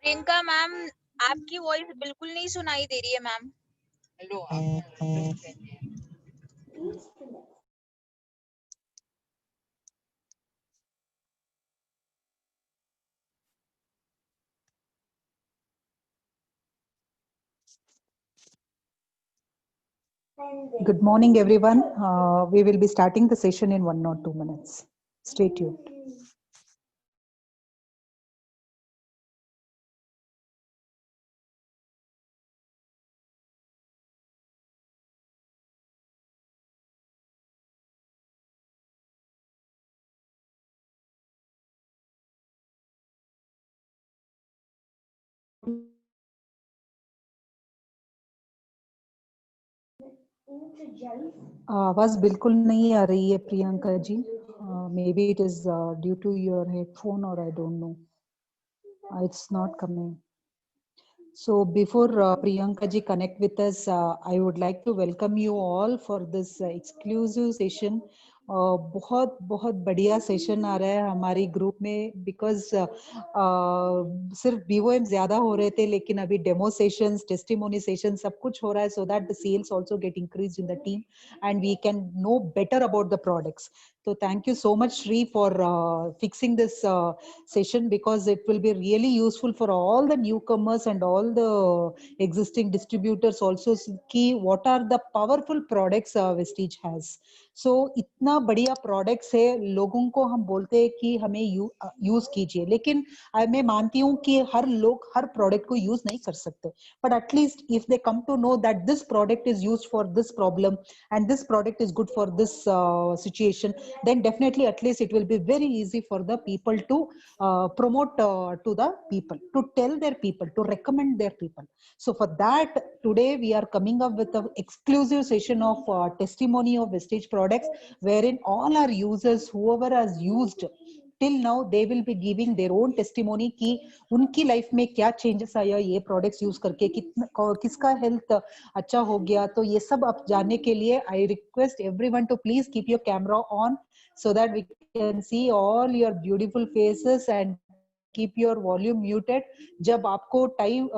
Priyanka ma'am, आपकी voice बिल्कुल नहीं सुनाई दे रही है ma'am. Good morning, everyone. We will be starting the session in 1 or 2 minutes. Stay tuned. आवाज बिल्कुल नहीं आ रही है Priyanka ji. Maybe it is due to your headphone or I don't know. It's not coming. So before Priyanka ji connect with us, I would like to welcome you all for this exclusive session. बहुत बहुत बढ़िया session आ रहा है हमारी group में because सिर्फ BOM ज्यादा हो रहे थे लेकिन अभी डेमो सेशंस टेस्टिमोनी सेशन सब कुछ हो रहा है so that the sales also get increase in the team and we can know better about the products. So thank you so much, Shri, for fixing this session because it will be really useful for all the newcomers and all the existing distributors also. Ki what are the powerful products Vestige has. So इतना बढ़िया products है लोगों को हम बोलते हैं कि हमें यूज कीजिए लेकिन मैं मानती हूँ कि हर लोग हर प्रोडक्ट को यूज नहीं कर सकते but at least if they come to know that this product is used for this problem and this product is good for this situation, then definitely at least it will be very easy for the people to promote to the people, to tell their people, to recommend their people. So for that, today we are coming up with an exclusive session of testimony of Vestige products, wherein all our users, whoever has used till now, they will be giving their own testimony कि उनकी life में क्या changes आया ये products use करके, किसका health अच्छा हो गया. तो ये सब आप जानने के लिए I request everyone to please keep your camera on so that we can see all your beautiful faces and keep your volume muted. जब आपको टाइम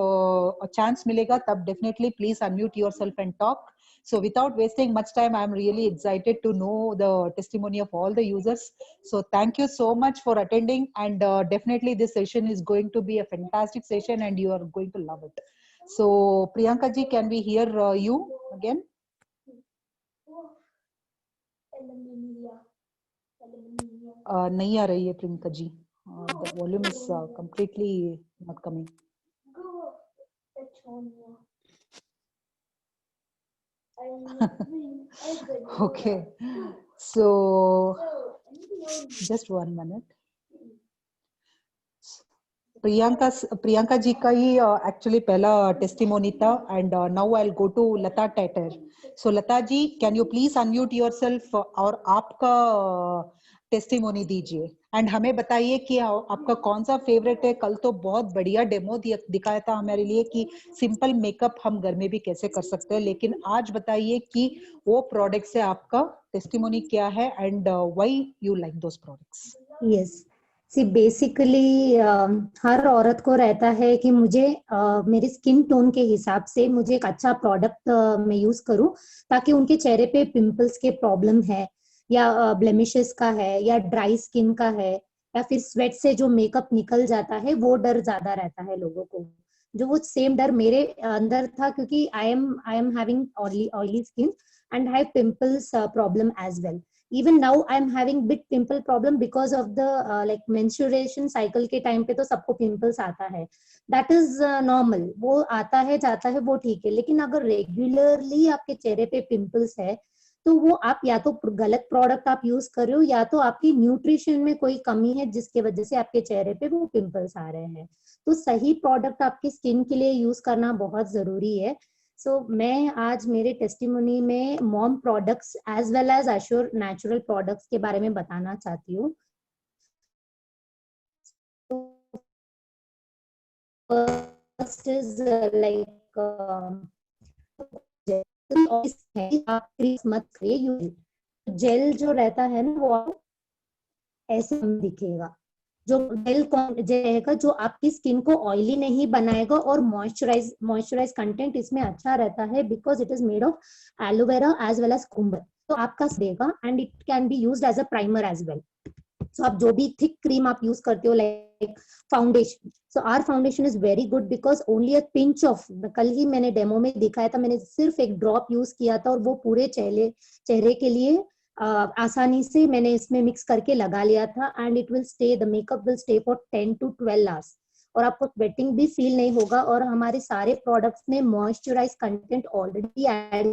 चांस मिलेगा तब definitely please unmute yourself and talk. So without wasting much time, I am really excited to know the testimony of all the users. So thank you so much for attending and definitely this session is going to be a fantastic session and you are going to love it. So Priyanka ji, can we hear you again? नहीं आ रही है Priyanka ji. The volume is completely not coming. Okay, so just 1 minute. Priyanka ji का ही actually पहला testimony था and now I will go to Lata Tetar. So Lata ji, can you please unmute yourself और आपका testimony दीजिए एंड हमें बताइए कि आपका कौन सा फेवरेट है. कल तो बहुत बढ़िया डेमो दिखाया था हमारे लिए कि सिंपल मेकअप हम घर में भी कैसे कर सकते हैं, लेकिन आज बताइए कि वो प्रोडक्ट से आपका टेस्टिमोनी क्या है and why you like those products. Yes, see basically हर औरत को रहता है कि मुझे मेरी स्किन टोन के हिसाब से मुझे एक अच्छा प्रोडक्ट मैं यूज करूं ताकि उनके चेहरे पे पिंपल्स के प्रॉब्लम है या ब्लेमिशेस का है या ड्राई स्किन का है या फिर स्वेट से जो मेकअप निकल जाता है वो डर ज्यादा रहता है लोगों को. जो वो सेम डर मेरे अंदर था क्योंकि I am having oily skin and I have pimples problem as well. Even now I am having big pimple problem because of the like menstruation cycle के time पे तो सबको pimples आता है. That is normal. वो आता है जाता है वो ठीक है, लेकिन अगर रेगुलरली आपके चेहरे पे pimples है तो वो आप या तो गलत प्रोडक्ट आप यूज कर रहे हो या तो आपकी न्यूट्रिशन में कोई कमी है जिसके वजह से आपके चेहरे पे वो पिंपल्स आ रहे हैं. तो सही प्रोडक्ट आपकी स्किन के लिए यूज करना बहुत जरूरी है. सो मैं आज मेरे टेस्टिमोनी में mom products as well as Assure natural products के बारे में बताना चाहती हूँ. फर्स्ट इज लाइक आप मत करिए. जेल जो रहता है ना वो ऐसे दिखेगा, जो वेल रहेगा, जो आपकी स्किन को ऑयली नहीं बनाएगा, और मॉइस्चराइज कंटेंट इसमें अच्छा रहता है because it is made of aloe vera as well as cucumber. तो आपका देगा and it can be used as a primer as well. So आप जो भी थिक क्रीम आप यूज करते हो like foundation, so our foundation is very good because only a pinch of, कल ही मैंने डेमो में दिखाया था, मैंने सिर्फ एक ड्रॉप यूज किया था और वो पूरे चेहरे के लिए आसानी से मैंने इसमें मिक्स करके लगा लिया था and it will stay, the makeup will stay for 10 to 12 hours और आपको स्वेटिंग भी फील नहीं होगा। और हमारे सारे प्रोडक्ट्स में मॉइस्चराइज कंटेंट ऑलरेडी ऐड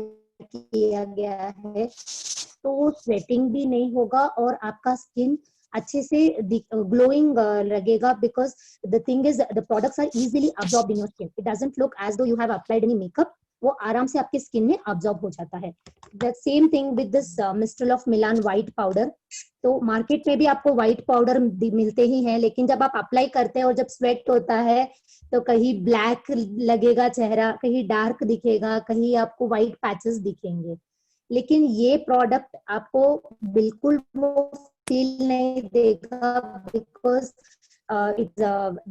किया गया है, तो स्वेटिंग भी नहीं होगा और आपका स्किन अच्छे से ग्लोइंग लगेगा because the thing is the products are easily absorbed in your skin, it doesn't look as though you have applied any makeup, वो आराम से आपके स्किन में अब्सॉर्ब हो जाता है। The same thing with this mistral of Milan white powder. तो market में भी आपको व्हाइट पाउडर मिलते ही हैं, लेकिन जब आप अप्लाई करते हैं और जब स्वेट होता है तो कहीं ब्लैक लगेगा चेहरा, कहीं डार्क दिखेगा, कहीं आपको व्हाइट पैचेस दिखेंगे। लेकिन ये प्रोडक्ट आपको बिल्कुल वो फील नहीं देगा because it's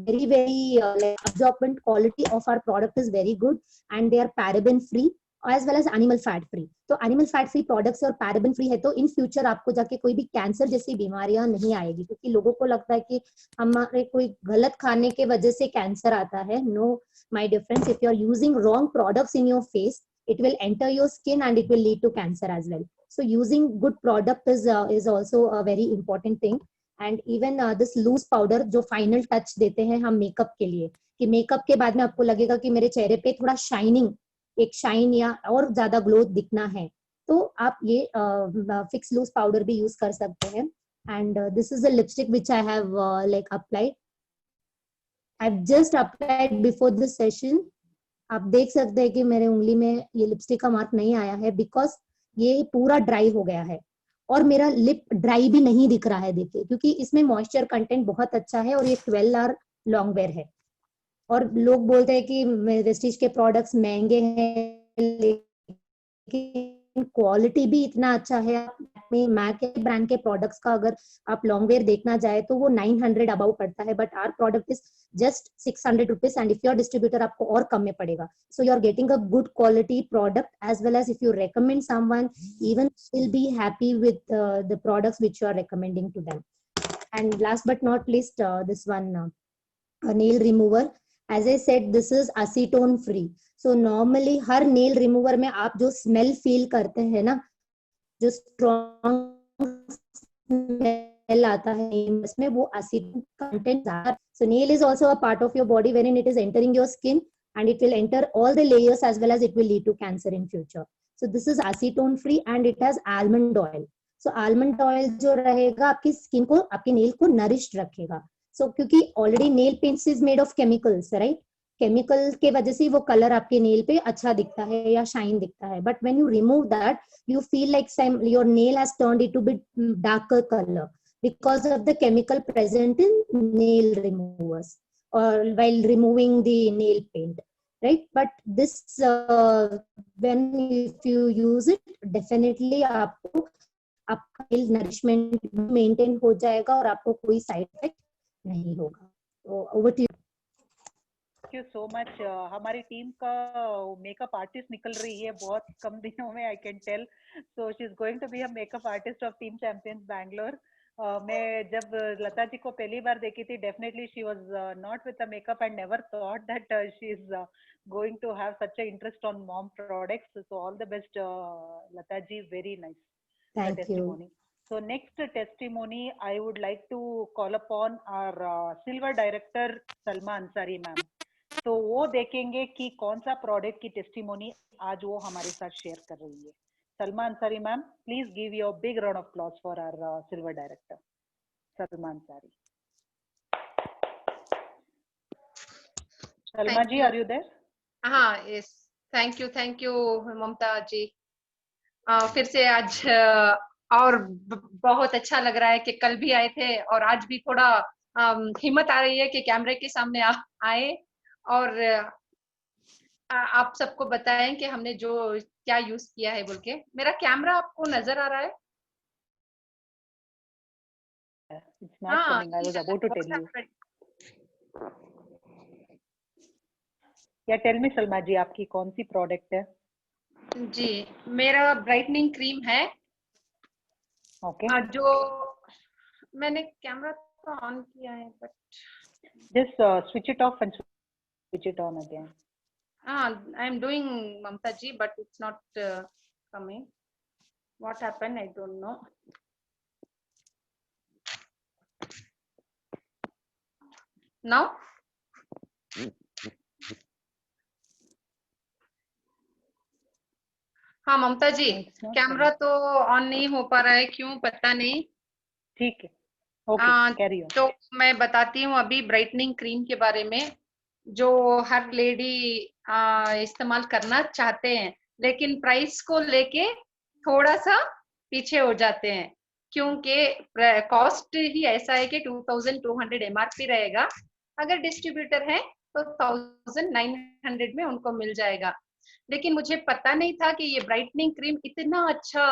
very like absorbent quality of our product is very good and they are paraben free as well as animal fat free। तो animal fat free products और paraben free है तो in future आपको जाके कोई भी cancer जैसी बीमारियां नहीं आएगी, क्योंकि लोगों को लगता है कि हमारे कोई गलत खाने के वजह से कैंसर आता है। No my difference, if you are using wrong products in your face it will enter your skin and it will lead to cancer as well। So using good product is also a very important thing। And even this loose powder जो final touch देते हैं हम makeup के लिए, कि makeup के बाद में आपको लगेगा कि मेरे चेहरे पे थोड़ा शाइनिंग, एक शाइन या और ज्यादा ग्लो दिखना है, तो आप ये फिक्स लूज पाउडर भी यूज कर सकते हैं। And this is the lipstick which I have like applied, I have just applied before this session. आप देख सकते हैं कि मेरे उंगली में ये लिपस्टिक का मार्क नहीं आया है बिकॉज ये पूरा ड्राई हो गया है और मेरा लिप ड्राई भी नहीं दिख रहा है, देखिए, क्योंकि इसमें मॉइस्चर कंटेंट बहुत अच्छा है और ये 12 आवर लॉन्ग वेयर है। और लोग बोलते हैं कि वेस्टीज के प्रोडक्ट्स महंगे हैं लेकिन क्वालिटी भी इतना अच्छा है। मैक के ब्रांड के प्रोडक्ट्स का अगर आप लॉन्ग वेयर देखना जाए तो वो 900 अबाउ पड़ता है, but our product is just 600 rupees and if your distributor आपको और कम में पड़ेगा। So you are getting a good quality product as well as if you recommend someone, even will be happy with the products which you are recommending to them। And last but not least, this one nail remover, as I said this is acetone free। so normally her nail remover में आप जो smell feel करते हैं ना, जो strong smell आता है इसमें, वो acetone content ज़्यादा। so nail is also a part of your body wherein it is entering your skin and it will enter all the layers as well as it will lead to cancer in future। so this is acetone free and it has almond oil। so almond oil जो रहेगा आपकी skin को, आपके nail को nourished रखेगा। so क्योंकि already nail paints is made of chemicals, right, chemical के वजह से वो कलर आपके नेल पे अच्छा दिखता है या शाइन दिखता है, but when you remove that you feel like your nail has turned into a bit darker color because of the chemical present in nail removers or while removing the nail paint, right? But this when if you use it, definitely आपको आपका nail nourishment maintain हो जाएगा और आपको कोई side effect नहीं होगा। तो over to you। Thank you so much. हमारी टीम का मेकअप आर्टिस्ट निकल रही है बहुत कम दिनों में, I can tell. So she is going to be a makeup artist of team champions Bangalore. मैं जब लता जी को पहली बार देखी थी, definitely she was not with the makeup and never thought that she is going to have such a interest on mom products. So all the best Lata ji, very nice testimony। So next testimony I would like to call upon our silver director Salma Ansari ma'am. तो वो देखेंगे कि कौन सा product की testimony आज वो हमारे साथ शेयर कर रही है। Salma Ansari ma'am, please give your big round of applause for our silver director Salma Ansari. Salma ji, are you there? हाँ, yes, thank you Mamata ji. फिर से आज और बहुत अच्छा लग रहा है कि कल भी आए थे और आज भी थोड़ा हिम्मत आ रही है कि कैमरे के सामने आए और आप सबको बताएं कि हमने जो क्या यूज किया है बोल के। मेरा कैमरा आपको नजर आ रहा है? It's not हाँ coming. I was about to tell you. या टेल मी सलमा जी, आपकी कौन सी प्रोडक्ट है? जी, मेरा ब्राइटनिंग क्रीम है। ओके, जो मैंने कैमरा तो ऑन किया है but just switch it off and switch it on again. I am doing Mamata ji but it's not coming. What happened I don't know. Now हाँ Mamata ji, It's not camera coming. तो on नहीं हो पा रहा है, क्यों पता नहीं. ठीक है, ओके, कैरी ऑन. तो मैं बताती हूँ अभी ब्राइटनिंग क्रीम के बारे में, जो हर लेडी इस्तेमाल करना चाहते हैं, लेकिन प्राइस को लेके थोड़ा सा पीछे हो जाते हैं, क्योंकि कॉस्ट ही ऐसा है कि 2200 एमआरपी रहेगा. अगर डिस्ट्रीब्यूटर है तो 1900 में उनको मिल जाएगा. लेकिन मुझे पता नहीं था कि ये ब्राइटनिंग क्रीम इतना अच्छा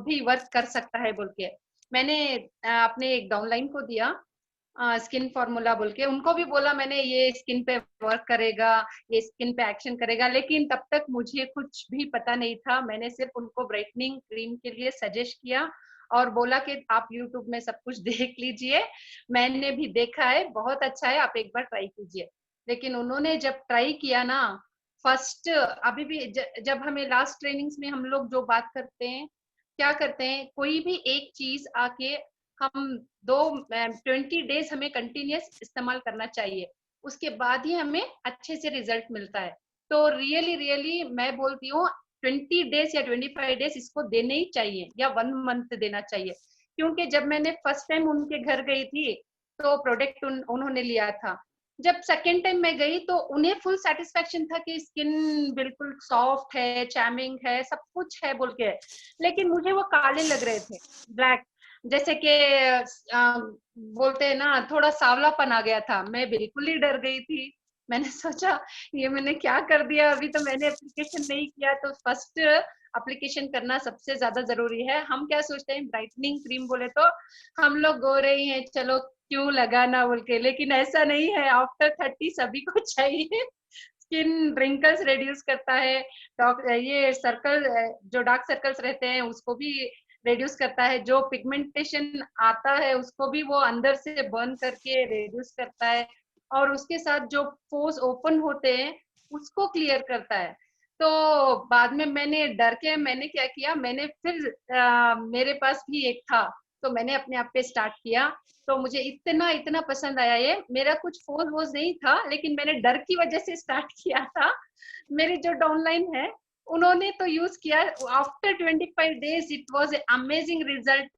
भी वर्क कर सकता है बोल के. मैंने अपने एक डाउनलाइन को दिया, स्किन फॉर्मूला बोल के, उनको भी बोला मैंने ये स्किन पे वर्क करेगा, ये स्किन पे एक्शन करेगा, लेकिन तब तक मुझे कुछ भी पता नहीं था. मैंने सिर्फ उनको ब्राइटनिंग क्रीम के लिए सजेस्ट किया और बोला कि आप यूट्यूब में सब कुछ देख लीजिए. मैंने भी देखा है, बहुत अच्छा है, आप एक बार ट्राई कीजिए. लेकिन उन्होंने जब ट्राई किया ना, फर्स्ट अभी भी जब हमें लास्ट ट्रेनिंग्स में हम लोग जो बात करते हैं, क्या करते हैं, कोई भी एक चीज आके हम 20 डेज हमें कंटिन्यूस इस्तेमाल करना चाहिए, उसके बाद ही हमें अच्छे से रिजल्ट मिलता है. तो रियली मैं बोलती हूँ 20 डेज या 25 डेज इसको देने ही चाहिए, या 1 मंथ देना चाहिए. क्योंकि जब मैंने फर्स्ट टाइम उनके घर गई थी तो प्रोडक्ट उन्होंने लिया था. जब सेकेंड टाइम मैं गई तो उन्हें फुल सेटिस्फेक्शन था कि स्किन बिल्कुल सॉफ्ट है, चार्मिंग है, सब कुछ है बोल के. लेकिन मुझे वो काले लग रहे थे, ब्लैक, जैसे कि बोलते हैं ना, थोड़ा सांवलापन आ गया था. मैं बिल्कुल ही डर गई थी. मैंने सोचा ये मैंने क्या कर दिया, अभी तो मैंने एप्लीकेशन नहीं किया. तो फर्स्ट एप्लीकेशन करना सबसे ज्यादा जरूरी है. हम क्या सोचते हैं, ब्राइटनिंग क्रीम बोले तो हम लोग गोरे ही हैं, चलो क्यों लगाना बोल के, लेकिन ऐसा नहीं है. आफ्टर 30 सभी को चाहिए. स्किन रिंकल्स रिड्यूस करता है, ये सर्कल, जो डार्क सर्कल्स रहते हैं उसको भी रिड्यूस करता है, जो पिगमेंटेशन आता है उसको भी वो अंदर से बर्न करके रिड्यूस करता है, और उसके साथ जो पोर्स ओपन होते हैं उसको क्लियर करता है. तो बाद में मैंने डर के मैंने क्या किया, मैंने फिर मेरे पास भी एक था तो मैंने अपने आप पे स्टार्ट किया. तो मुझे इतना पसंद आया. ये मेरा कुछ फोर्स वोर्स नहीं था, लेकिन मैंने डर की वजह से स्टार्ट किया था. मेरी जो डाउनलाइन है उन्होंने तो यूज किया. After 25 days it was amazing result.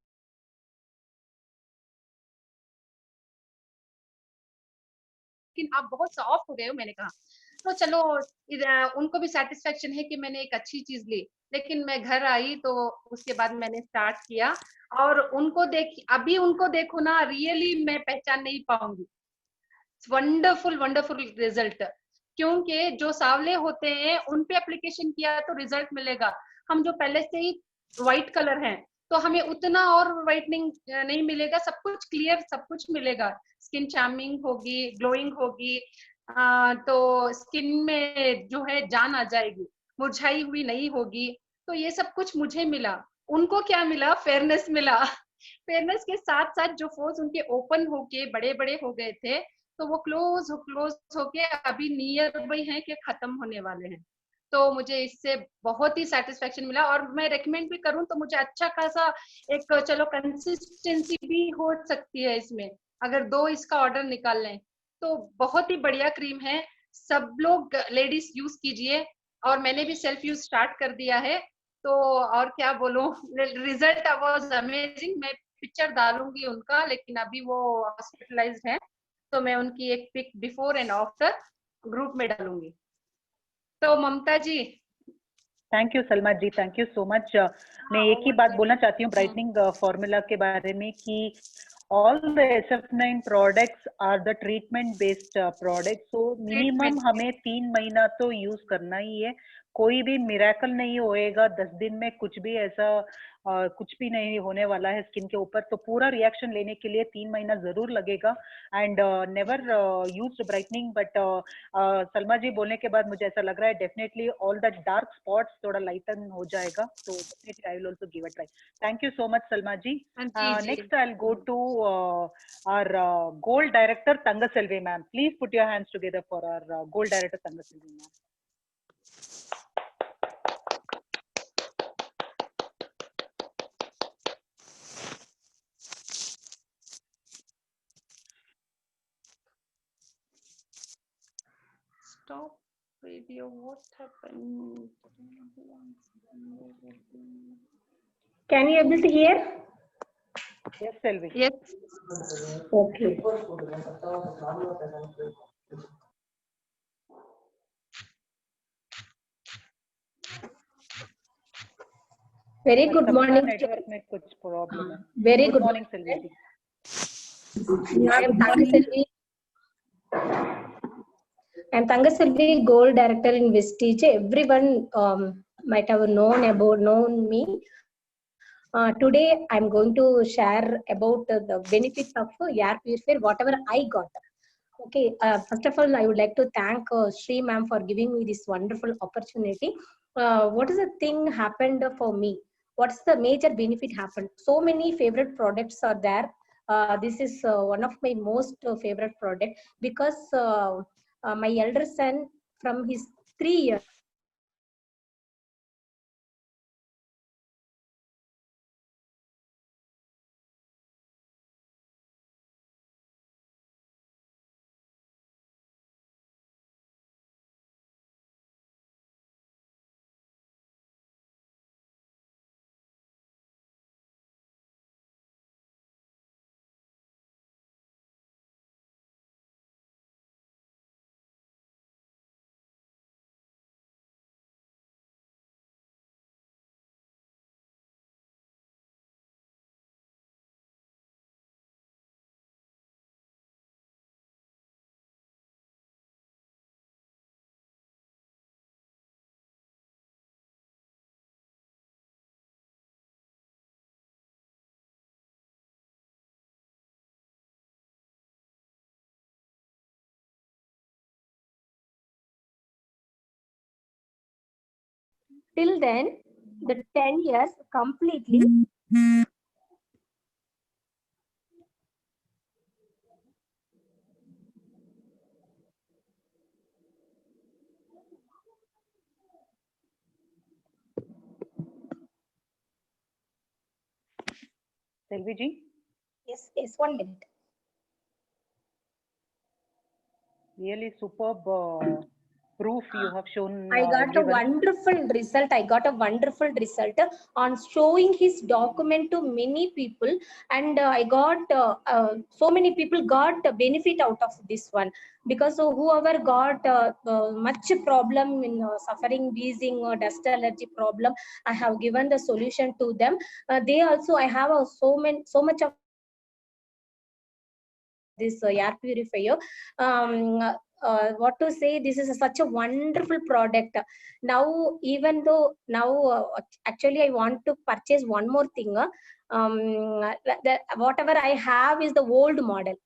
लेकिन आप बहुत सॉफ्ट हो गए हो, मैंने कहा. तो चलो उनको भी सेटिस्फेक्शन है कि मैंने एक अच्छी चीज ली. लेकिन मैं घर आई तो उसके बाद मैंने स्टार्ट किया, और अभी उनको देखो ना, रियली मैं पहचान नहीं पाऊंगी. Wonderful result. क्योंकि जो सांवले होते हैं उन पे एप्लीकेशन किया तो रिजल्ट मिलेगा. हम जो पहले से ही व्हाइट कलर हैं तो हमें उतना और व्हाइटनिंग नहीं मिलेगा. सब कुछ क्लियर, सब कुछ मिलेगा. स्किन चार्मिंग होगी, ग्लोइंग होगी, तो स्किन में जो है जान आ जाएगी, मुरझाई हुई नहीं होगी. तो ये सब कुछ मुझे मिला. उनको क्या मिला, फेयरनेस मिला. फेयरनेस के साथ साथ जो पोर्स उनके ओपन होके बड़े बड़े हो गए थे, तो वो क्लोज होके अभी नियर बाई हैं कि खत्म होने वाले हैं. तो मुझे इससे बहुत ही सेटिस्फेक्शन मिला, और मैं रेकमेंड भी करूं तो मुझे अच्छा खासा एक, चलो कंसिस्टेंसी भी हो सकती है इसमें, अगर 2 इसका ऑर्डर निकाल लें तो बहुत ही बढ़िया क्रीम है. सब लोग लेडीज यूज कीजिए, और मैंने भी सेल्फ यूज स्टार्ट कर दिया है. तो और क्या बोलूं, रिजल्ट वाज अमेजिंग. मैं पिक्चर डालूंगी उनका, लेकिन अभी वो हॉस्पिटलाइज्ड है, तो मैं उनकी एक pic before and after group में डालूंगी. तो Mamta ji, thank you Salma ji, thank you so much. मैं एक ही बात बोलना चाहती हूँ ब्राइटनिंग फॉर्मूला के बारे में कि all the SF9 products are the treatment based products. So minimum हमें 3 महीना तो यूज करना ही है. कोई भी मिरेकल नहीं होएगा 10 दिन में कुछ भी ऐसा कुछ भी नहीं होने वाला है स्किन के ऊपर। तो पूरा रिएक्शन लेने के लिए 3 महीना जरूर लगेगा। And never used brightening, but Salma ji बोलने के बाद मुझे ऐसा लग रहा है definitely all the dark spots थोड़ा लाइटन हो जाएगा। तो definitely I will also give a try. Thank you so much Salma ji. Next I will go to our gold director Tangaselvi ma'am. Please put your hands together for our gold director Tangaselvi ma'am. Stop video. What happened? Can you able to hear? Yes, Selvi. Yes. Okay. Very good morning. Network में कुछ problem है. Very good morning, Selvi ji. I am Tangaselvi. I am Tangaselvi, Gold Director in Vestige. Everyone might have known me. Today I am going to share about the benefits of air purifier, whatever I got. Okay, first of all, I would like to thank Sri ma'am for giving me this wonderful opportunity. What is the thing happened for me? What's the major benefit happened? So many favorite products are there. This is one of my most favorite product because my elder son from his 3 years. Till then, the 10 years completely. Selvi ji. Yes, 1 minute. Really superb proof you have shown. I got a wonderful result. I got a wonderful result on showing his document to many people, and I got so many people got a benefit out of this one, because whoever got much problem in suffering wheezing or dust allergy problem, I have given the solution to them. They also, I have so much of this air purifier. What to say, this is such a wonderful product. Now, even though now actually I want to purchase one more thing. Whatever I have is the old model.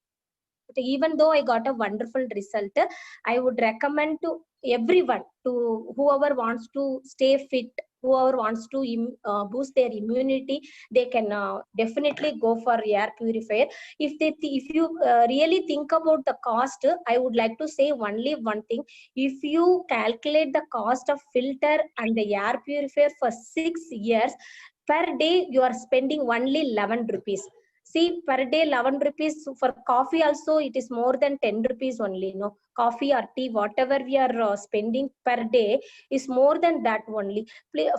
But even though I got a wonderful result, I would recommend to everyone, to whoever wants to stay fit, whoever wants to boost their immunity, they can definitely go for air purifier. If you really think about the cost, I would like to say only one thing. If you calculate the cost of filter and the air purifier for 6 years, per day you are spending only 11 rupees. See, per day 11 rupees. For coffee also it is more than 10 rupees only. No, coffee or tea, whatever we are spending per day is more than that only.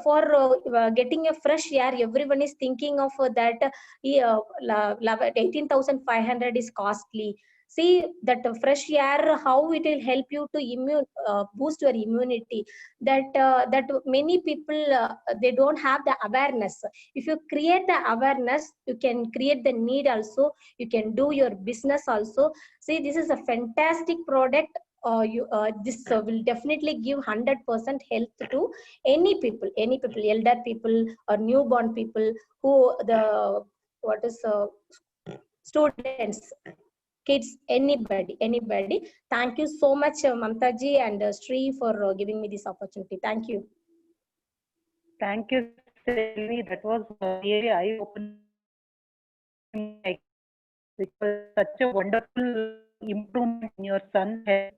For getting a fresh air, everyone is thinking of that 18,500 is costly. See that fresh air, how it will help you to boost your immunity. That many people they don't have the awareness. If you create the awareness, you can create the need also. You can do your business also. See, this is a fantastic product. this will definitely give 100% health to any people, elder people or newborn people, who the what is students, kids, anybody. Thank you so much, Mamta ji and Sri, for giving me this opportunity. Thank you. Thank you, Selvi. That was really eye-opening. It was such a wonderful improvement in your son's health.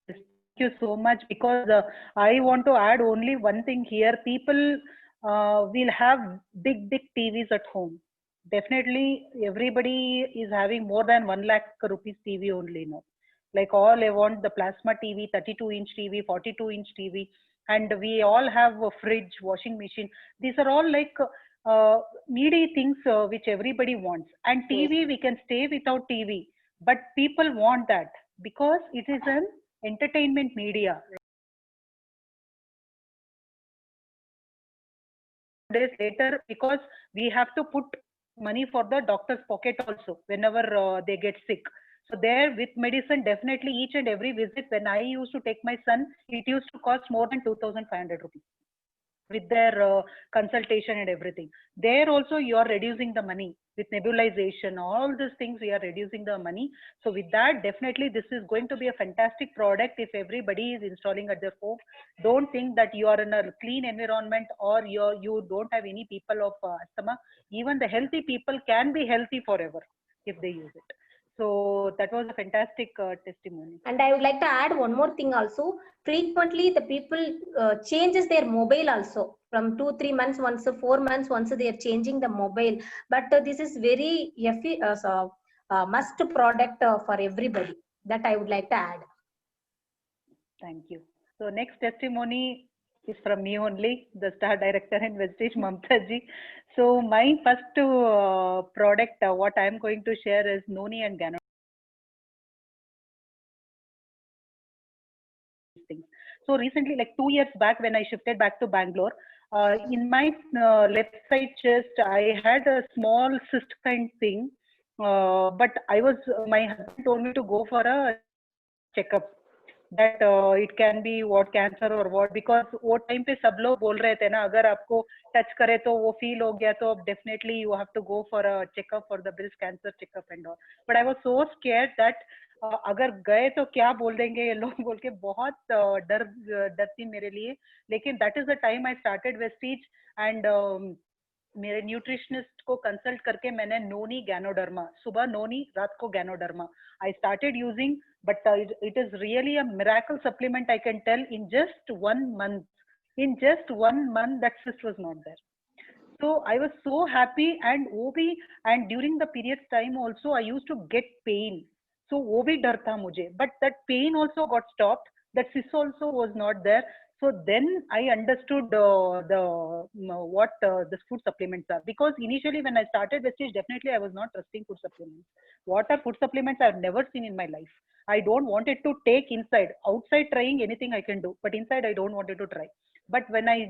Thank you so much, because I want to add only one thing here. People will have big TVs at home. Definitely, everybody is having more than 1 lakh rupees TV only now. Like all, I want the plasma TV, 32-inch TV, 42-inch TV, and we all have a fridge, washing machine. These are all like needy things which everybody wants. And TV, we can stay without TV, but people want that because it is an entertainment media. Days later, because we have to put money for the doctor's pocket also whenever they get sick. So there with medicine, definitely each and every visit, when I used to take my son, it used to cost more than 2,500 rupees with their consultation and everything. There also you are reducing the money with nebulization, all these things we are reducing the money. So with that, definitely this is going to be a fantastic product if everybody is installing at their home. Don't think that you are in a clean environment or you don't have any people of asthma. Even the healthy people can be healthy forever if they use it. So that was a fantastic testimony. And I would like to add one more thing also. Frequently, the people changes their mobile also. From 2-3 months once, 4 months once, they are changing the mobile. But this is very must product for everybody. That I would like to add. Thank you. So next testimony is from me only, the star director and Vestige, Mamta ji. So my first product, what I am going to share is Noni and Gano. So recently, like 2 years back, when I shifted back to Bangalore, in my left side chest, I had a small cyst kind thing, but my husband told me to go for a checkup. That it can be what cancer or what, because वो time पे सब लोग बोल रहे थे ना, अगर आपको touch करे तो वो feel हो गया तो definitely you have to go for a checkup for the breast cancer checkup and all. But I was so scared that अगर गए तो क्या बोल देंगे ये लोग बोल के बहुत डर थी मेरे लिए. लेकिन that is the time I started Vestige and मेरे न्यूट्रिशनिस्ट को कंसल्ट करके मैंने नोनी गैनोडर्मा, सुबह नोनी रात को ganoderma I started using, but it is really a miracle supplement. I can tell in just 1 month, that cyst was not there. So I was so happy, and and during the period time also I used to get pain. So वो भी डर था मुझे, but that pain also got stopped. That cyst also was not there. So then I understood what the food supplements are, because initially when I started Vestige, definitely I was not trusting food supplements. What are food supplements? I've never seen in my life. I don't want it to take inside. Outside trying anything I can do, but inside I don't want it to try. But when I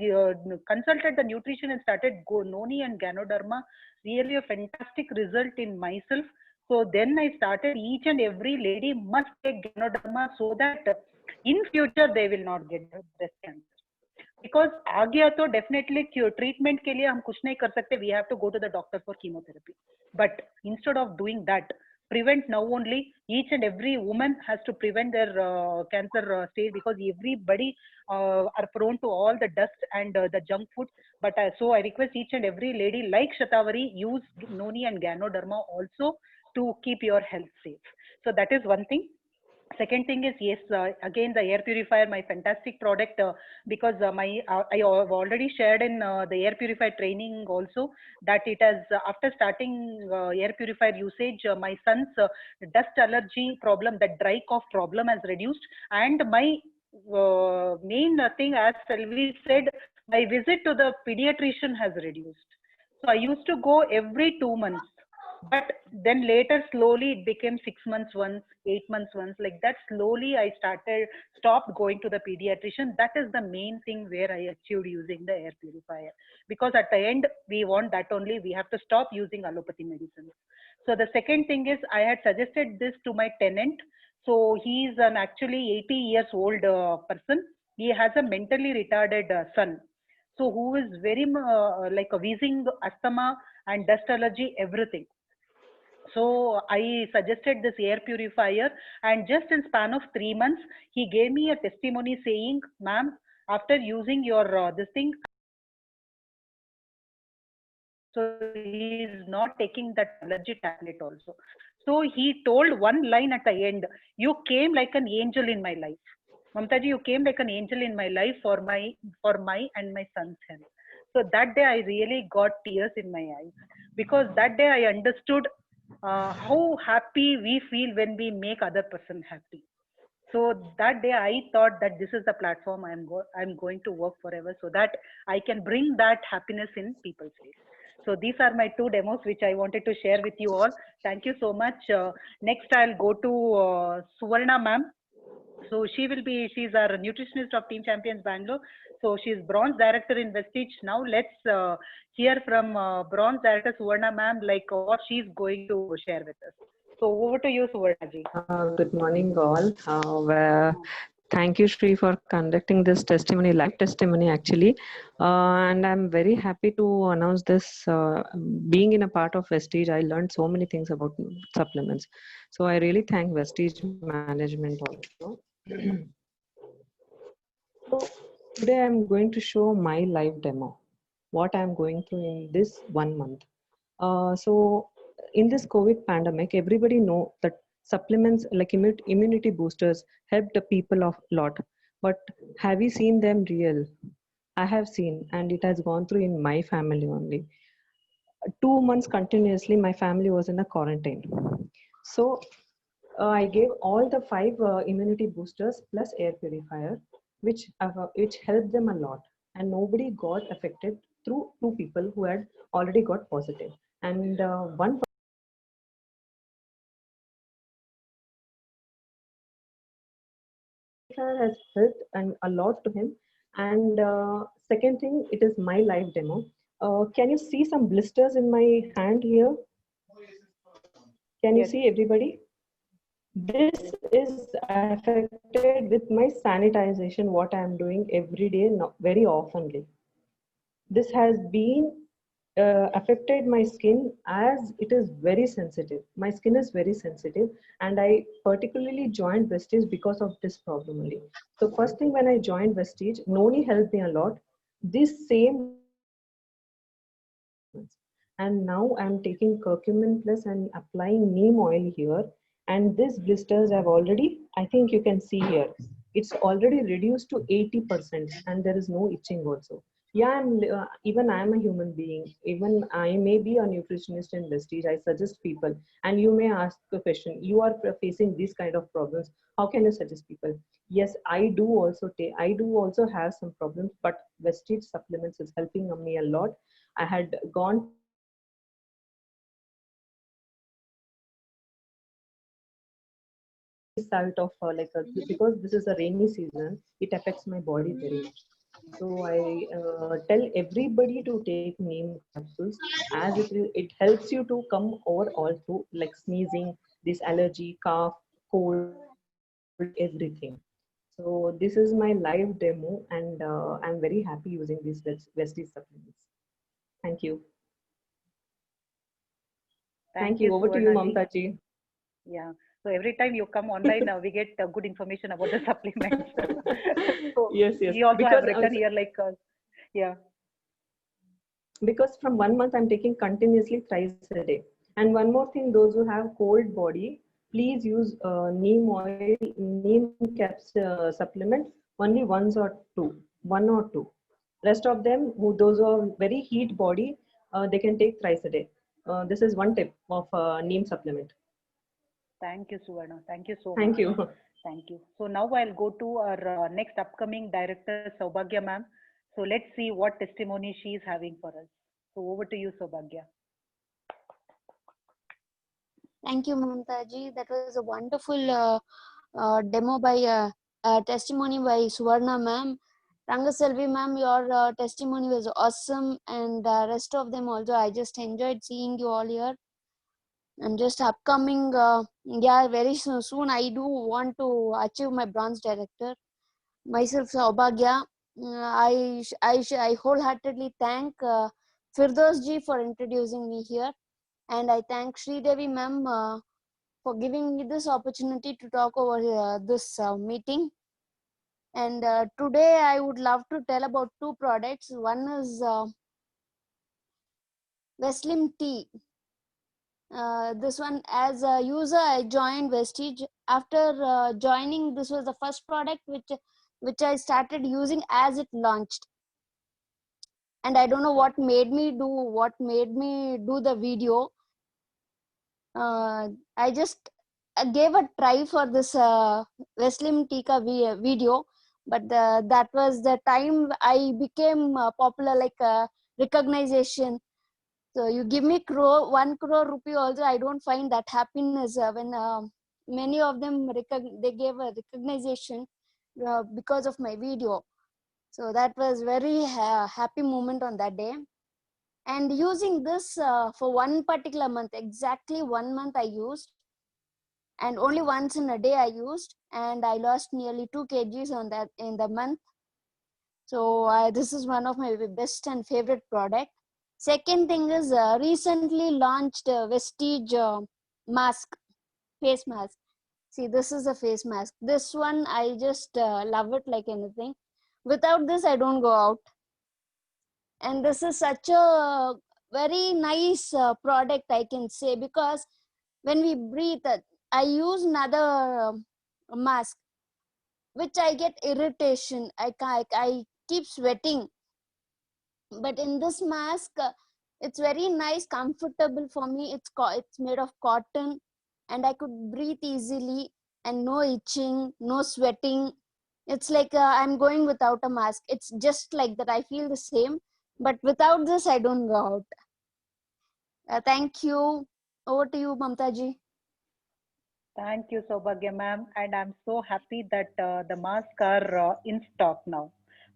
consulted the nutrition and started Noni and Ganoderma, really a fantastic result in myself. So then I started, each and every lady must take Ganoderma so that in future they will not get breast cancer. Because आ गया तो definitely treatment के लिए हम कुछ नहीं कर सकते. We have to go to the doctor for chemotherapy. But instead of doing that, prevent now only. Each and every woman has to prevent their cancer stage, because everybody are prone to all the dust and the junk food. But so I request each and every lady like Shatavari, use Noni and Ganoderma also to keep your health safe. So that is one thing. Second thing is, yes, again the air purifier, my fantastic product, because I have already shared in the air purifier training also that it has, after starting air purifier usage, my son's dust allergy problem, that dry cough problem has reduced, and my main thing, as Selvi said, my visit to the pediatrician has reduced. So I used to go every 2 months. But then later slowly it became 6 months once, 8 months once, like that. Slowly I stopped going to the pediatrician. That is the main thing where I achieved using the air purifier. Because at the end, we want that only. We have to stop using allopathy medicines. So the second thing is, I had suggested this to my tenant. So he's an actually 80 years old person. He has a mentally retarded son. So who is very like a wheezing, asthma and dust allergy, everything. So I suggested this air purifier, and just in span of 3 months, he gave me a testimony saying, "Ma'am, after using your this thing, so he is not taking that allergy tablet also." So he told one line at the end, "You came like an angel in my life. Mamtaji, you came like an angel in my life for my and my son's health." So that day I really got tears in my eyes, because that day I understood how happy we feel when we make other person happy. So that day I thought that this is the platform I'm going to work forever, so that I can bring that happiness in people's face. So these are my two demos which I wanted to share with you all. Thank you so much. Next I'll go to Suvarna ma'am. So she's our nutritionist of Team Champions Bangalore. So she's bronze director in Vestige. Now let's hear from bronze director Suvarna ma'am, like what she's going to share with us. So over to you, Suvarna ji. Good morning, all. Thank you, Shri, for conducting this testimony, live testimony, actually. And I'm very happy to announce this. Being in a part of Vestige, I learned so many things about supplements. So I really thank Vestige management also. So today I'm going to show my live demo, what I'm going through in this 1 month. So in this COVID pandemic, everybody know that supplements like immunity boosters help the people a lot. But have you seen them real? I have seen, and it has gone through in my family only. 2 months continuously, my family was in a quarantine. So I gave all the 5 immunity boosters plus air purifier, which helped them a lot, and nobody got affected through 2 people who had already got positive, and one has helped and a lot to him. And second thing, it is my live demo. Can you see some blisters in my hand here? Can you see, everybody? This is affected with my sanitization, what I am doing every day, very oftenly. This has been affected my skin, as it is very sensitive. My skin is very sensitive, and I particularly joined Vestige because of this problem only. So first thing, when I joined Vestige, Noni helped me a lot. This same, and now I'm taking curcumin plus and applying neem oil here, and these blisters have already, I think you can see here, it's already reduced to 80%, and there is no itching also. Yeah, even I'm a human being. Even I may be a nutritionist in Vestige. I suggest people, and you may ask a question. You are facing these kind of problems. How can you suggest people? Yes, I do also take. I do also have some problems, but Vestige supplements is helping me a lot. I had gone out of because this is a rainy season, it affects my body very much. So I tell everybody to take neem capsules, as it helps you to come over all through, like sneezing, this allergy, cough, cold, everything. So this is my live demo, and I'm very happy using these Vestige supplements. Thank you. Thank you. Over to you, Mamta ji. Yeah. So every time you come online, we get good information about the supplements. So yes. we also Because have written here like, yeah. Because from 1 month I'm taking continuously thrice a day. And one more thing, those who have cold body, please use neem oil, neem caps supplement only once or two, 1 or 2. Rest of them, those who are very heat body, they can take thrice a day. This is one tip of neem supplement. Thank you, Suvarna. Thank you so much. Thank you. Thank you. So now I'll go to our next upcoming director, Saubhagya ma'am. So let's see what testimony she is having for us. So over to you, Saubhagya. Thank you, Mamta ji. That was a wonderful demo by testimony by Suvarna ma'am. Rangaselvi ma'am, your testimony was awesome, and rest of them also. I just enjoyed seeing you all here. I'm just upcoming. Yeah, very soon I do want to achieve my bronze director. Myself, Saubhagya. I wholeheartedly thank Firdaus ji for introducing me here, and I thank Sri Devi ma'am for giving me this opportunity to talk over this meeting. And today I would love to tell about two products. One is Veslim tea. This one, as a user, I joined Vestige. After joining, this was the first product which I started using as it launched. And I don't know what made me do the video. I just gave a try for this Veslim Tika video, but that was the time I became popular, like recognition. So you give me 1 crore rupee also, I don't find that happiness when many of them they gave a recognition because of my video. So that was very happy moment on that day. And using this for one particular month, exactly 1 month I used, and only once in a day I used, and I lost nearly 2 kgs on that in the month. So this is one of my best and favorite product. Second thing is recently launched Vestige mask, face mask. See, this is a face mask. This one I just love it like anything. Without this, I don't go out. And this is such a very nice product, I can say, because when we breathe, I use another mask, which I get irritation. I keep sweating. But in this mask, it's very nice, comfortable for me. It's made of cotton, and I could breathe easily, and no itching, no sweating. It's like I'm going without a mask. It's just like that. I feel the same, but without this, I don't go out. Thank you. Over to you, Mamta ji. Thank you, Saubhagya ma'am. And I'm so happy that the masks are in stock now.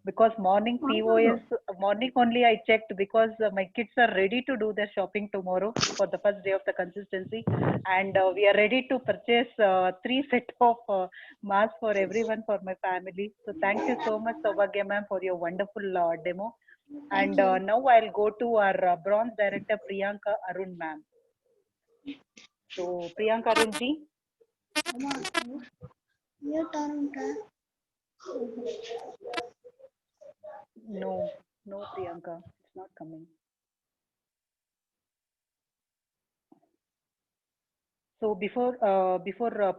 Because morning POS, morning only I checked, because my kids are ready to do their shopping tomorrow for the first day of the consistency. And we are ready to purchase 3 set of masks for everyone, for my family. So thank you so much, Saubhagya ma'am, for your wonderful demo. And now I'll go to our bronze director, Priyanka Arun ma'am. So Priyanka Arun ji. No, no, Priyanka, it's not coming. So before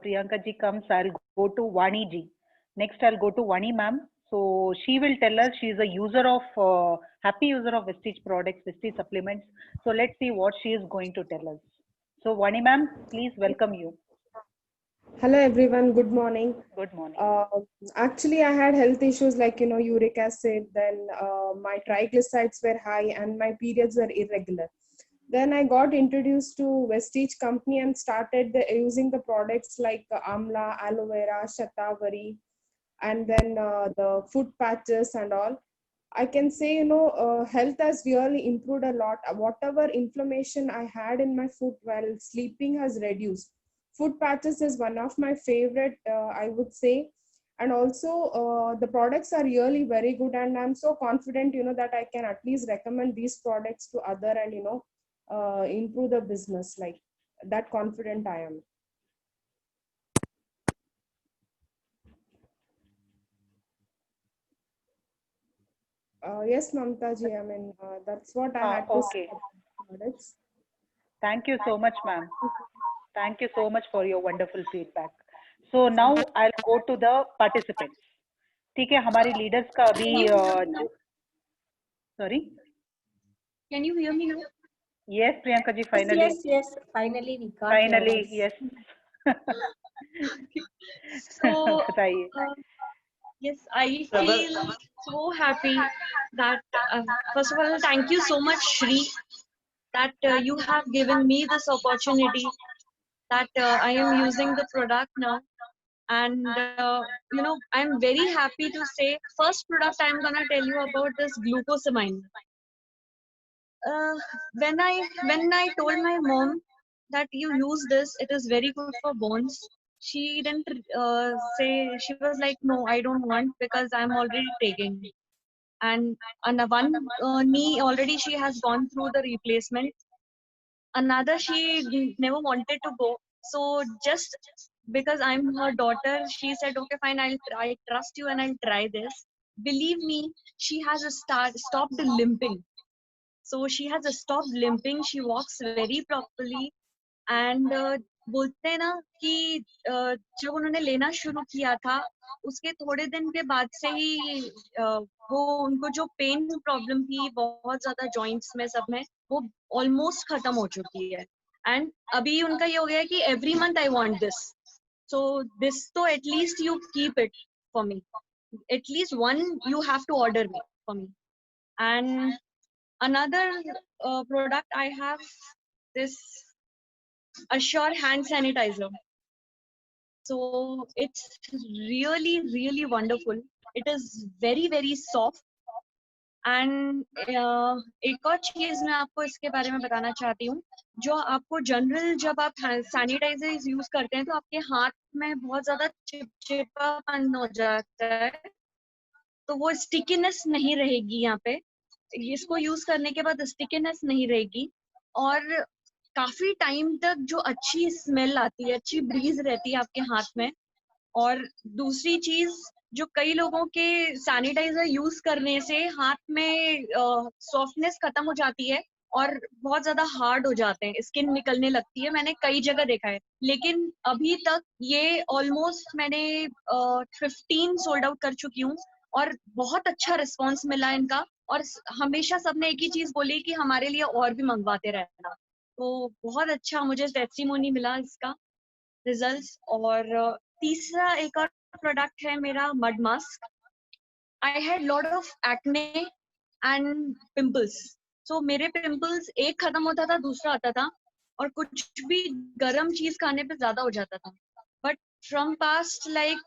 Priyanka ji comes, I'll go to Vani ji. Next, I'll go to Vani ma'am. So she will tell us, she is a user of happy user of Vestige products, Vestige supplements. So let's see what she is going to tell us. So Vani ma'am, please, welcome you. Hello everyone, good morning. Good morning. Actually, I had health issues like, uric acid, then my triglycerides were high and my periods were irregular. Then I got introduced to Vestige company and started using the products like Amla, Aloe Vera, Shatavari, and then the food patches and all. I can say, health has really improved a lot. Whatever inflammation I had in my foot while sleeping has reduced. Food patches is one of my favorite, I would say. And also the products are really very good, and I'm so confident, that I can at least recommend these products to other and, improve the business. Like that confident I am. Yes, Mamta ji, I mean, that's what I had to say about products. Thank you so much, ma'am. Thank you so much for your wonderful feedback. So now I'll go to the participants. ठीक है, हमारे leaders का अभी sorry. Can you hear me now? Yes, Priyanka ji, finally. Yes. Finally, we got Finally, your voice. yes. So, बताइए. yes, I feel so happy that, first of all, thank you so much, Shri, that you have given me this opportunity, that I am using the product now. And, I'm very happy to say, first product I'm going to tell you about is glucosamine. When I told my mom that you use this, it is very good for bones. She didn't say, she was like, no, I don't want because I'm already taking. And one knee already she has gone through the replacement. Another she never wanted to go. So just because I'm her daughter, she said, okay, fine, I trust you and I'll try this. Believe me, she has stopped limping. So she has stopped limping. She walks very properly. And बोलते हैं ना कि जब उन्होंने लेना शुरू किया था उसके थोड़े दिन के बाद से ही वो उनको जो पेन प्रॉब्लम थी बहुत ज्यादा जॉइंट्स में सब में वो ऑलमोस्ट खत्म हो चुकी है. एंड अभी उनका ये हो गया है कि every month I want this. So this तो at least you keep it for me. At least one you have to order me for me. And another product I have, this Assure hand sanitizer. So it's really really wonderful. It is very very soft. And एक और चीज मैं आपको इसके बारे में बताना चाहती हूँ. जो आपको जनरल जब आप सैनिटाइजर यूज करते हैं तो आपके हाथ में बहुत ज्यादा चिपचिपापन हो जाता है, तो वो स्टिकीनेस नहीं रहेगी. यहाँ पे इसको यूज करने के बाद स्टिकीनेस नहीं रहेगी और काफी टाइम तक जो अच्छी स्मेल आती है, अच्छी ब्रीज रहती है आपके हाथ में. और दूसरी चीज, जो कई लोगों के सैनिटाइजर यूज करने से हाथ में सॉफ्टनेस खत्म हो जाती है और बहुत ज्यादा हार्ड हो जाते हैं, स्किन निकलने लगती है. मैंने कई जगह देखा है, लेकिन अभी तक ये ऑलमोस्ट मैंने 15 सोल्ड आउट कर चुकी हूँ और बहुत अच्छा रिस्पॉन्स मिला इनका. और हमेशा सबने एक ही चीज बोली कि हमारे लिए और भी मंगवाते रहना. तो बहुत अच्छा मुझे टेस्टिमोनी मिला इसका, रिजल्ट्स. और तीसरा एक और प्रोडक्ट है मेरा mud mask. I had lot of acne and pimples. So मेरे पिंपल्स एक खत्म होता था, दूसरा आता था, और कुछ भी गर्म चीज खाने पे ज्यादा हो जाता था. But from past like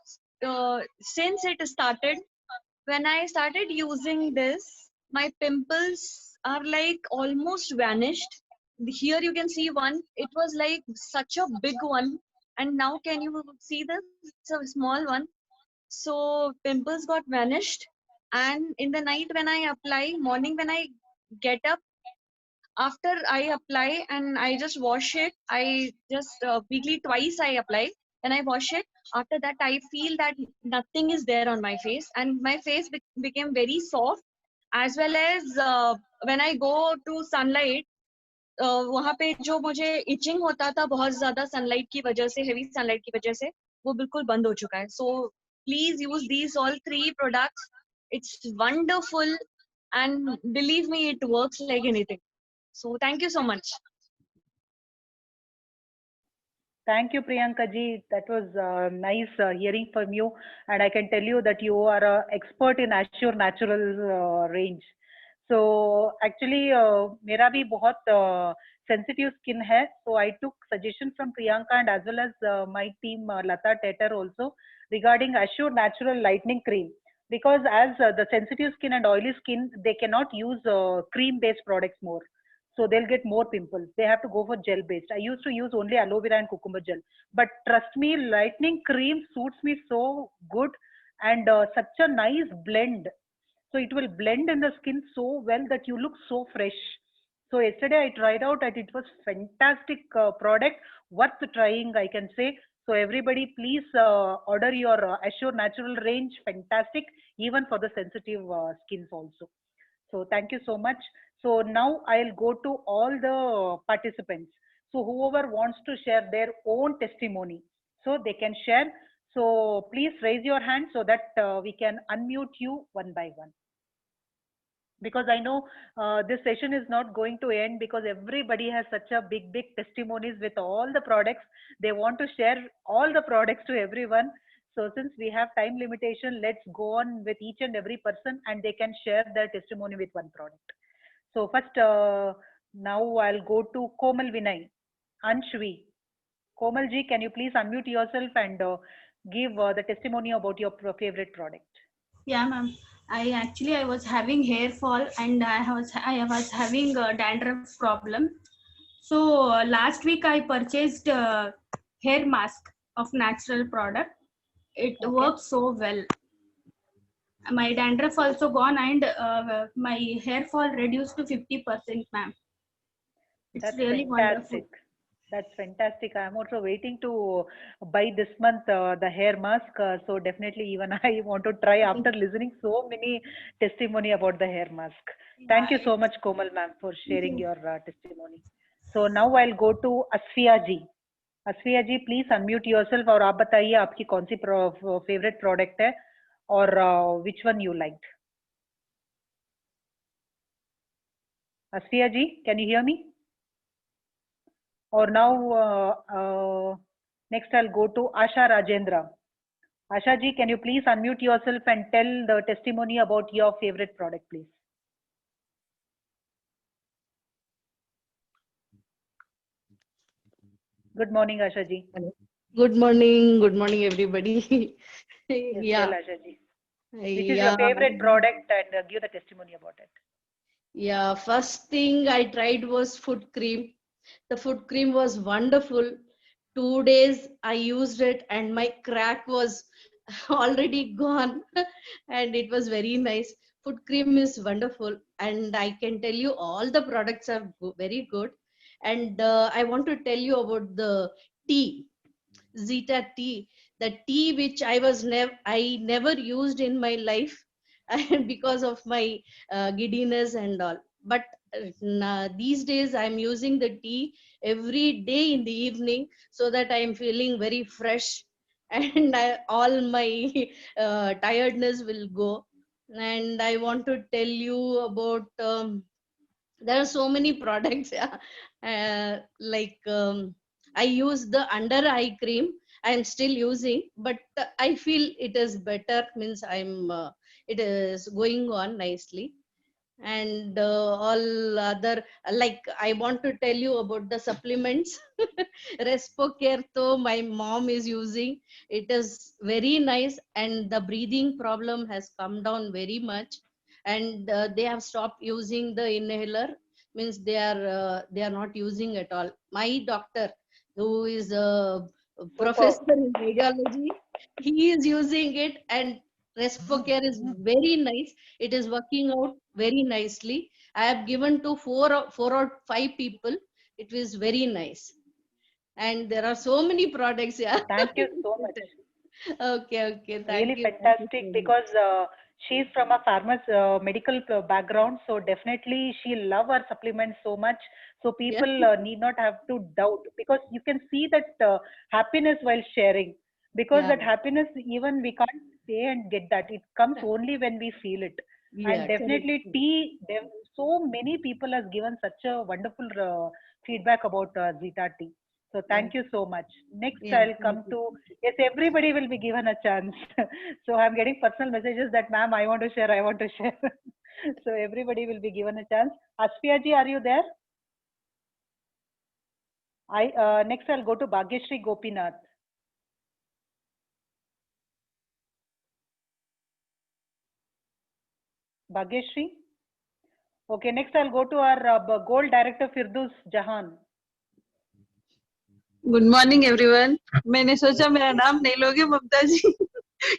since it started, when I started using this, my pimples are like almost vanished. Here you can see one. It was like such a big one, and now can you see this? It's a small one. So pimples got vanished. And in the night when I apply, morning when I get up, after I apply and I just wash it, I just weekly twice I apply and I wash it. After that I feel that nothing is there on my face, and my face became very soft. As well as when I go to sunlight, वहाँ पे जो मुझे etching होता था बहुत ज्यादा sunlight की वजह से, हेवी सनलाइट की वजह से, वो बिल्कुल बंद हो चुका है. So please use these all 3 products. It's wonderful and believe me, it works like anything. So thank you so much. Thank you, Priyanka ji. That was nice hearing from you, and I can tell you that you are an expert in Assure Natural range. So actually, मेरा भी बहुत sensitive skin है, so I took suggestion from Priyanka and as well as my team Lata Tetter also regarding Assure Natural Lightening Cream. Because as the sensitive skin and oily skin, they cannot use cream based products more, so they'll get more pimples. They have to go for gel based. I used to use only aloe vera and cucumber gel, but trust me, lightening cream suits me so good, and such a nice blend. So it will blend in the skin so well that you look so fresh. So yesterday I tried out and it was fantastic product, worth trying, I can say. So everybody please order your Assure Natural range. Fantastic, even for the sensitive skins also. So thank you so much. So now I'll go to all the participants. So whoever wants to share their own testimony, so they can share. So please raise your hand so that we can unmute you one by one. Because I know this session is not going to end, because everybody has such a big testimonies with all the products. They want to share all the products to everyone. So since we have time limitation, let's go on with each and every person and they can share their testimony with one product. So first, now I'll go to Komal Vinay. Anshvi. Komal ji, can you please unmute yourself and give the testimony about your favorite product? Yeah, ma'am. I was having hair fall and I was having a dandruff problem. So last week I purchased hair mask of natural product. It Okay. works so well. My dandruff also gone, and my hair fall reduced to 50%, ma'am. It's That's really wonderful. fantastic. That's fantastic. I'm also waiting to buy this month the hair mask. So definitely, even I want to try after listening so many testimony about the hair mask. Thank you so much, Komal ma'am, for sharing your testimony. So now I'll go to Asfiya ji. Asfiya ji, please unmute yourself और आप बताइए आपकी कौन सी favorite product है और which one you liked. Asfiya ji, can you hear me? Or now, next I'll go to Asha Rajendra. Asha ji, can you please unmute yourself and tell the testimony about your favorite product, please? Good morning, Asha ji. Good morning everybody. Yes, Yeah, tell Asha ji. Which is yeah, your favorite product and give the testimony about it. yeah. First thing I tried was foot cream. The foot cream was wonderful. 2 days I used it and my crack was already gone and it was very nice. Foot cream is wonderful and I can tell you all the products are very good. And I want to tell you about the tea, Zeta tea, the tea which I never used in my life because of my giddiness and all. But these days I'm using the tea every day in the evening so that I'm feeling very fresh and all my tiredness will go. And I want to tell you about there are so many products. Yeah. Like I use the under eye cream. I'm still using, but I feel it is better. Means it is going on nicely. And all other, like I want to tell you about the supplements. Respocare, though my mom is using, it is very nice, and the breathing problem has come down very much. And they have stopped using the inhaler, means they are not using at all. My doctor, who is a professor in radiology, he is using it, and Respocare is very nice. It is working out very nicely. I have given to four or five people. It was very nice. And there are so many products. Yeah. Thank you so much. Okay. Thank Really you. fantastic because she's from a medical background, so definitely she love her supplements so much. So people need not have to doubt because you can see that happiness while sharing, because Yeah. that happiness even we can't say and get that, it comes only when we feel it. Yeah, And definitely tea, so many people has given such a wonderful feedback about Zeta tea. So thank you so much. Next, Yeah, I'll come to, yes, everybody will be given a chance. So I'm getting personal messages that, ma'am, I want to share, I want to share. So everybody will be given a chance. Asfiya ji, are you there? Next, I'll go to Bhagyashree Gopinath. Bhagyashree? Okay, next I'll go to our Gold Director Firdaus Jahan. Good morning everyone. मैंने सोचा मेरा नाम नहीं लोगे ममता जी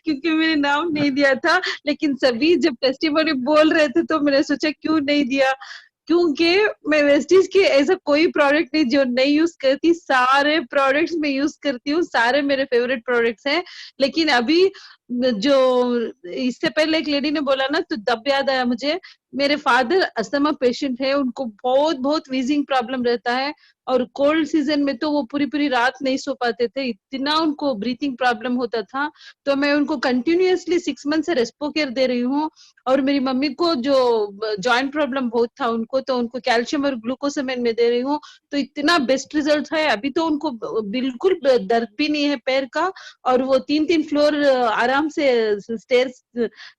क्योंकि मैंने नाम नहीं दिया था, लेकिन सभी जब टेस्टिमोनी बोल रहे थे तो मैंने सोचा क्यों नहीं दिया, क्योंकि मैं वेस्टीज के ऐसा कोई प्रोडक्ट नहीं जो नहीं यूज करती. सारे प्रोडक्ट्स मैं यूज करती हूँ, सारे मेरे फेवरेट प्रोडक्ट्स हैं. लेकिन अभी जो इससे पहले एक लेडी ने बोला ना, तो तब याद आया मुझे, मेरे फादर अस्थमा पेशेंट है, उनको बहुत वीजिंग प्रॉब्लम रहता है और कोल्ड सीजन में तो वो पूरी रात नहीं सो पाते थे, इतना उनको ब्रीथिंग प्रॉब्लम होता था. तो मैं उनको कंटिन्यूअसली 6 मंथ से रेस्पोकेयर दे रही हूँ. और मेरी मम्मी को जो जॉइंट प्रॉब्लम बहुत था उनको, तो उनको कैल्शियम और ग्लूकोसामाइन में दे रही हूँ. तो इतना बेस्ट रिजल्ट है. अभी तो उनको बिल्कुल दर्द भी नहीं है पैर का, और वो 3 फ्लोर आराम से स्टेयर्स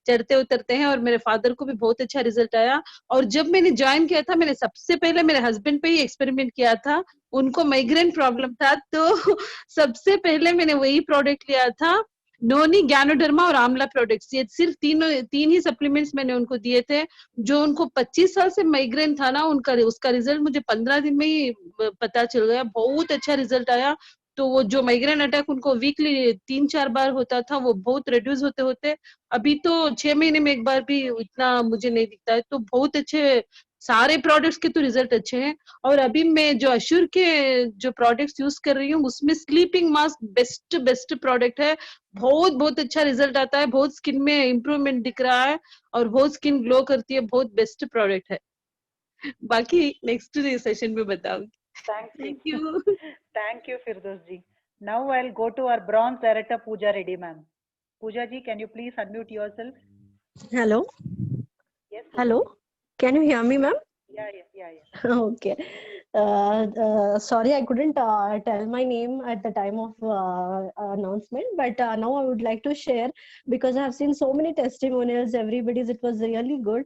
चढ़ते उतरते हैं. और मेरे फादर को भी बहुत अच्छा रिजल्ट आया. और जब मैंने ज्वाइन किया था, मैंने सबसे पहले मेरे हस्बैंड पे ही एक्सपेरिमेंट किया था. उनको माइग्रेन प्रॉब्लम था, तो सबसे पहले मैंने वही प्रोडक्ट लिया था. नोनी, ज्ञानोडर्मा और आमला प्रोडक्ट्स, ये सिर्फ तीन ही सप्लीमेंट्स मैंने उनको दिए थे। जो उनको 25 साल से माइग्रेन था ना, उसका रिजल्ट मुझे 15 दिन में ही पता चल गया, बहुत अच्छा रिजल्ट आया। तो वो जो माइग्रेन अटैक उनको वीकली 3-4 बार होता था, वो बहुत रिड्यूस होते होते अभी तो 6 महीने में एक बार भी इतना मुझे नहीं दिखता है। तो बहुत अच्छे, सारे प्रोडक्ट्स के तो रिजल्ट अच्छे हैं। और अभी मैं जो अश्योर के जो प्रोडक्ट्स यूज कर रही हूँ, उसमें स्लीपिंग मास्क बेस्ट प्रोडक्ट है। बहुत अच्छा रिजल्ट आता है, बहुत स्किन में इम्प्रूवमेंट दिख रहा है और बहुत स्किन ग्लो करती है, बहुत बेस्ट प्रोडक्ट है। बाकी नेक्स्ट सेशन में बताऊंगी। Thank you. Thank you, Firdaus ji. Now I'll go to our bronze director, Pooja Reddy ma'am. Pooja ji, can you please unmute yourself? Hello. Yes. Hello. Can you hear me, ma'am? Yeah. Okay. Sorry, I couldn't tell my name at the time of announcement, but now I would like to share because I have seen so many testimonials. Everybody's, it was really good.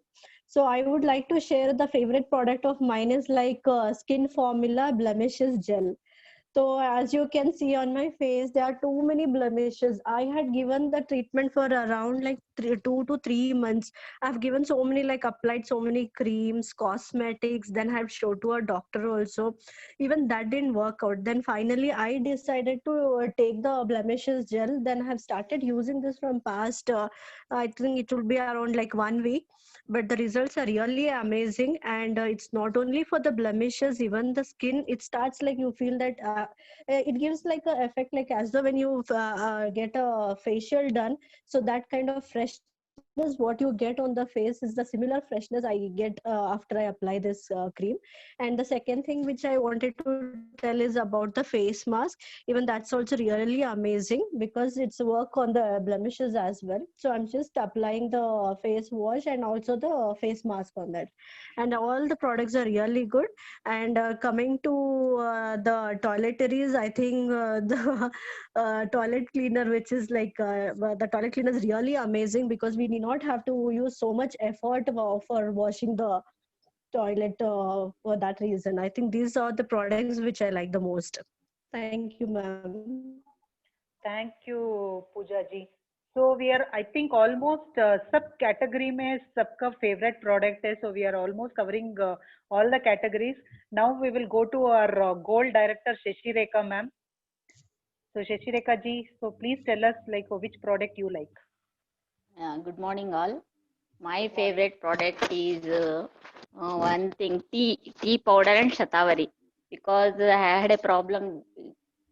So I would like to share the favorite product of mine is like Skin Formula Blemishes Gel. So as you can see on my face, there are too many blemishes. I had given the treatment for around like 2 to 3 months. I've given so many, like applied so many creams, cosmetics, then I've showed to a doctor also. Even that didn't work out. Then finally I decided to take the blemishes gel. Then I have started using this from past, I think it will be around like 1 week. But the results are really amazing. And it's not only for the blemishes, even the skin, it starts like you feel that it gives like a effect like as though when you get a facial done, so that kind of freshness what you get on the face is the similar freshness I get after I apply this cream. And the second thing which I wanted to tell is about the face mask. Even that's also really amazing because it's work on the blemishes as well. So I'm just applying the face wash and also the face mask on that, and all the products are really good. And coming to the toiletries, I think the toilet cleaner, which is like the toilet cleaner is really amazing because we need not have to use so much effort for washing the toilet for that reason. I think these are the products which I like the most. Thank you, ma'am. Thank you, Pooja ji. So we are, I think, almost सब category में सबका favorite product है. So we are almost covering all the categories. Now we will go to our gold director Shashi Rekha ma'am. So Shashi Rekha ji, so please tell us like which product you like. Good morning all. My favorite product is one thing, tea powder and shatavari, because I had a problem.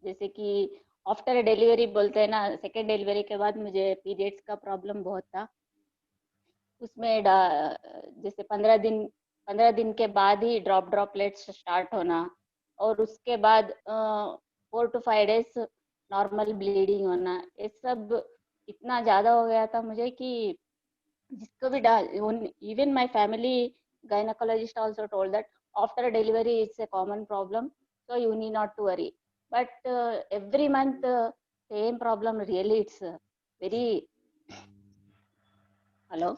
जैसे कि after delivery बोलते हैं ना, second delivery के बाद मुझे periods का problem बहुत था। उसमें जैसे 15 दिन के बाद ही ड्रॉपलेट्स स्टार्ट होना, और उसके बाद 4 to 5 days नॉर्मल ब्लीडिंग होना। ये सब इतना ज़्यादा हो गया था मुझे कि जिसको भी even my family gynecologist also told that after delivery it's a common problem, so you need not to worry. But every month same problem, really it's very. Hello?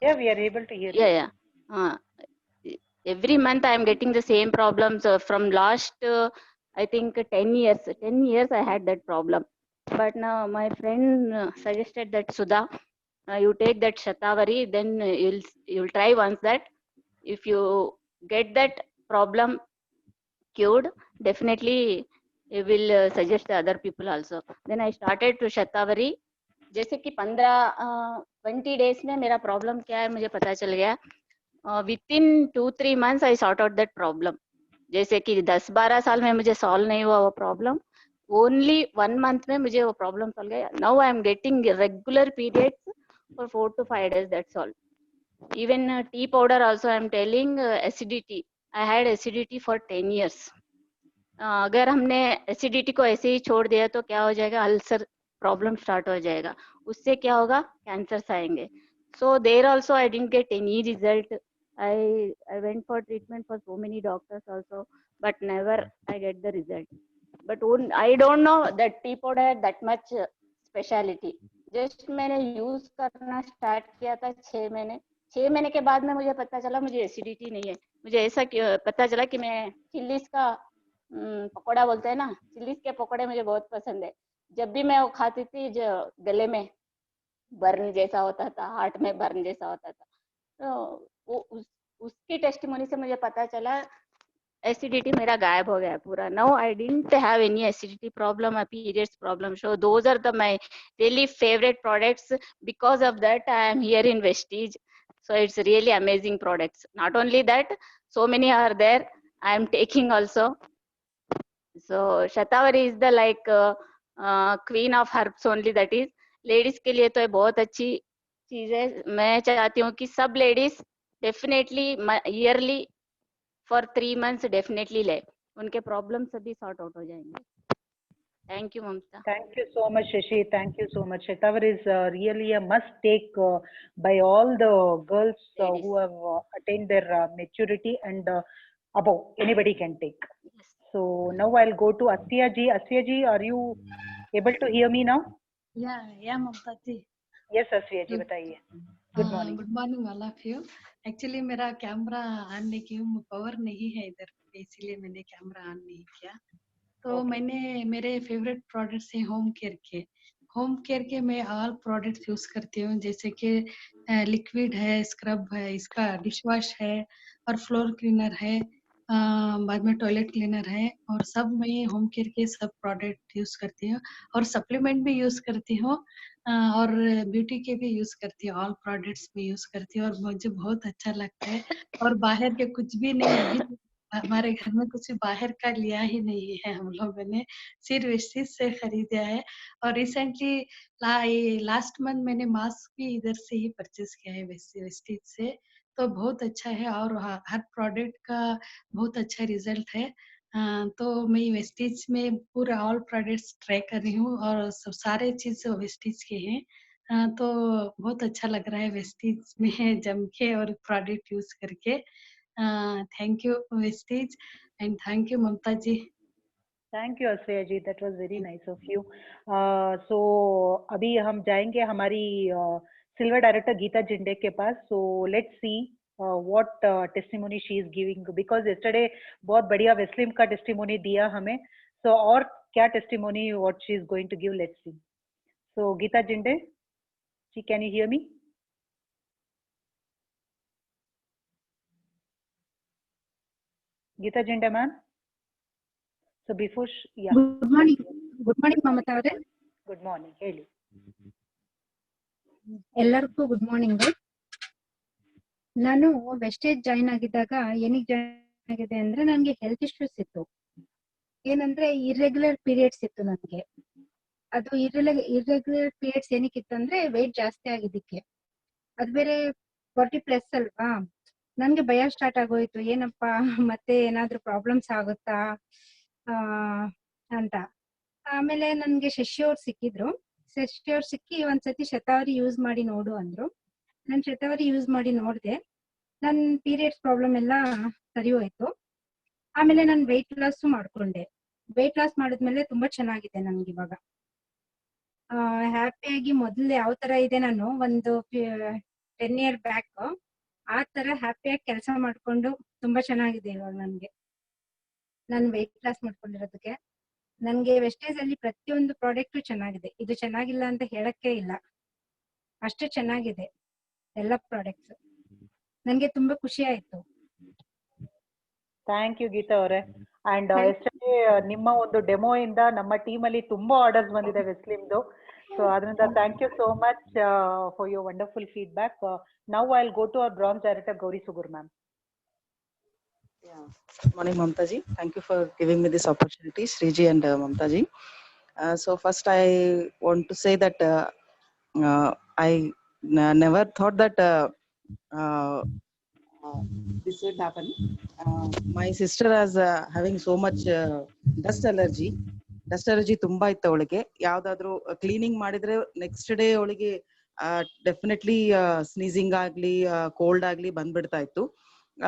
Yeah, we are able to hear you. Yeah. Every month I am getting the same problems from last I think 10 years. 10 years I had that problem. But now my friend suggested that Sudha, you take that shatavari, then you'll try once that. If you get that problem cured, definitely you will suggest the other people also. Then I started to shatavari. जैसे कि 20 days में मेरा problem क्या है मुझे पता चल गया। Within 2-3 months I sort out that problem. जैसे कि 10-12 साल में मुझे सॉल्व नहीं हुआ वो प्रॉब्लम, ओनली 1 month में मुझे वो प्रॉब्लम सॉल्व गया। Now I am getting regular periods for 4 to 5 days, that's all. Even tea powder also I am telling, acidity. I had acidity for 10 years. अगर हमने एसिडिटी को ऐसे ही छोड़ दिया तो क्या हो जाएगा, अल्सर प्रॉब्लम स्टार्ट हो जाएगा, उससे क्या होगा, कैंसर्स आएंगे। So there also I didn't get any result. I went for treatment for so many doctors also, but never I get the result. But I don't know that tea powder had that much speciality. Just मैंने use करना start किया था 6 महीने। 6 महीने के बाद में मुझे पता चला मुझे एसिडिटी नहीं है। मुझे ऐसा पता चला कि मैं चिल्लीज का पकौड़ा बोलते हैं ना, चिल्लीज के पकौड़े मुझे बहुत पसंद है। जब भी मैं वो खाती थी जो गले में बर्न जैसा होता था, हार्ट में बर्न जैसा होता था, तो वो उसकी टेस्टिमोनी से मुझे पता चला एसिडिटी मेरा गायब हो गया पूरा. Now I didn't have any acidity problem or periods problem. So those are the my really favorite products. Because of that I am here in Vestige. So it's really amazing products. Not only that, so many are there I am taking also. So Shatavari is the like queen of herbs only. That is ladies के लिए तो ये बहुत अच्छी चीज है. मैं चाहती हूँ कि सब ladies definitely yearly for 3 months definitely ले, उनके प्रॉब्लम सभी सॉर्ट आउट हो जाएंगे. Thank you, Mamta. Thank you so much, Shashi. Thank you so much. Shatavar is really a must take by all the girls who have attained their maturity and above. Anybody can take. So now I'll go to Asya ji. Asya ji, are you able to hear me now? Yeah, Mamta ji. Yes, Asya ji, बताइए. Good morning. Good morning, all of you. Actually, मेरा camera on नहीं किया, power नहीं है इधर पे, इसीलिए मैंने कैमरा ऑन नहीं किया. तो मैंने मेरे फेवरेट प्रोडक्ट्स हैं होम केयर के मैं ऑल प्रोडक्ट्स यूज करती हूँ, जैसे कि लिक्विड है, स्क्रब है, इसका डिश वॉश है और फ्लोर क्लीनर है, बाद में टॉयलेट क्लीनर है, और सब मैं होम केयर के सब प्रोडक्ट यूज करती हूँ और सप्लीमेंट भी यूज करती हूँ और ब्यूटी के भी यूज करती हूँ. ऑल प्रोडक्ट्स भी यूज करती हूँ और मुझे बहुत अच्छा लगता है. और बाहर के कुछ भी नहीं, अभी हमारे घर में कुछ बाहर का लिया ही नहीं है हम लोगों ने, सिर्फ वेस्टीज से खरीदा है. और रिसेंटली लास्ट मंथ मैंने मास्क भी इधर से ही परचेज किया है वेस्टीज से, तो बहुत अच्छा है और हर प्रोडक्ट का बहुत अच्छा रिजल्ट है. तो मैं वेस्टीज में पूरा ऑल प्रोडक्ट्स ट्राई कर रही हूँ और सब सारे चीज वेस्टीज के हैं. तो बहुत अच्छा लग रहा है वेस्टीज में जम के और प्रोडक्ट यूज करके. Thank you, Vestige, and thank you, Mamta ji. Thank you, Asya ji. That was very nice of you. So अभी हम जाएंगे हमारी सिल्वर डायरेक्टर गीता जिंडे के पास. So let's see what testimony she is giving, because yesterday बहुत बढ़िया वेस्लिम का testimony दिया हमें. So और क्या testimony what she is going to give, let's see. So Geeta Jinde, can you hear me? Geeta Jinde ma'am. So before yeah. Good morning Mamata avare. Good morning. ಹೇಳಿ. ಎಲ್ಲರಿಗೂ good morning. ನಾನು wastage join ಆಗಿದ್ದಾಗ ಏನಿಗೆ join ಆಗಿದೆ ಅಂದ್ರೆ ನನಗೆ health issues ಇತ್ತು. ಏನಂದ್ರೆ irregular periods ಇತ್ತು ನನಗೆ. ಅದು ಇರ್ರೆಗ್ಯುಲರ್ ಪೀರಿಯಡ್ಸ್ ಏನಕ್ಕಿತ್ತು ಅಂದ್ರೆ ವೆಯ್ಟ್ ಜಾಸ್ತಿ ಆಗಿದ್ದಕ್ಕೆ. ಅದು ಬೇರೆ 40+ ಅಲ್ವಾ, ನನ್ಗೆ ಭಯ ಸ್ಟಾರ್ಟ್ ಆಗೋಯ್ತು, ಏನಪ್ಪಾ ಮತ್ತೆ ಏನಾದ್ರೂ ಪ್ರಾಬ್ಲಮ್ಸ್ ಆಗುತ್ತಾ ಅಂತ. ಆಮೇಲೆ ನನ್ಗೆ ಶಶಿ ಅವ್ರು ಸಿಕ್ಕಿದ್ರು. ಶಶಿ ಅವ್ರು ಸಿಕ್ಕಿ ಒಂದ್ಸತಿ ಶತಾವರಿ ಯೂಸ್ ಮಾಡಿ ನೋಡು ಅಂದ್ರು. ನಾನ್ ಶತಾವರಿ ಯೂಸ್ ಮಾಡಿ ನೋಡ್ದೆ, ನನ್ ಪೀರಿಯಡ್ಸ್ ಪ್ರಾಬ್ಲಮ್ ಎಲ್ಲ ಸರಿ ಹೋಯ್ತು. ಆಮೇಲೆ ನಾನು ವೆಯ್ಟ್ ಲಾಸ್ ಮಾಡ್ಕೊಂಡೆ. ವೆಯ್ಟ್ ಲಾಸ್ ಮಾಡಿದ್ಮೇಲೆ ತುಂಬಾ ಚೆನ್ನಾಗಿದೆ ನನ್ಗೆ ಇವಾಗ. ಹ್ಯಾಪಿಯಾಗಿ ಮೊದಲು ಯಾವ ತರ ಇದೆ, ನಾನು ಒಂದು 10 year ಬ್ಯಾಕ್ ಆ ತರ ಹ್ಯಾಪಿಯಾಗಿ ಕೆಲಸ ಮಾಡ್ಕೊಂಡು ತುಂಬಾ ಚೆನ್ನಾಗಿದೆ ಇವಾಗ ನನ್ಗೆ. ನಾನು ವೆಯ್ಟ್ ಲಾಸ್ ಮಾಡ್ಕೊಂಡಿರೋದಕ್ಕೆ ನನ್ಗೆ ವೆಸ್ಟೇಜ್ ಅಲ್ಲಿ ಪ್ರತಿಯೊಂದು ಪ್ರಾಡಕ್ಟ್ ಚೆನ್ನಾಗಿದೆ. ಇದು ಚೆನ್ನಾಗಿಲ್ಲ ಅಂತ ಹೇಳಕ್ಕೆ ಇಲ್ಲ, ಅಷ್ಟೇ ಚೆನ್ನಾಗಿದೆ ಎಲ್ಲ ಪ್ರಾಡಕ್ಟ್ಸ್. ನನ್ಗೆ ತುಂಬಾ ಖುಷಿ ಆಯ್ತು. ಥ್ಯಾಂಕ್ ಯು ಗೀತಾ ಅವರೇ. ಅಂಡ್ ಎಸ್ಟರ್ಡೇ ನಿಮ್ಮ ಒಂದು ಡೆಮೋ ಇಂದ ನಮ್ಮ ಟೀಮ್ ಅಲ್ಲಿ ತುಂಬಾ ಆರ್ಡರ್ಸ್ ಬಂದಿದೆ ವೆಸ್ಲಿಮ್ದು. ಸೊ ಅದರಿಂದ thank you so much for your wonderful feedback. Now I will go to our branch director Gauri Sugur ma'am. Good morning, Mamta ji. Thank you for giving me this opportunity, Sriji and Mamta ji. So first I want to say that I never thought that this would happen. My sister is having so much dust allergy. Dust allergy ತುಂಬಾ ಇತ್ತು ಅವಳಿಗೆ. ಯಾವ್ದಾದ್ರು cleaning ಮಾಡಿದ್ರೆ next day ಅವಳಿಗೆ definitely sneezing ಆಗ್ಲಿ cold ಆಗ್ಲಿ ಬಂದ್ಬಿಡ್ತಾ ಇತ್ತು.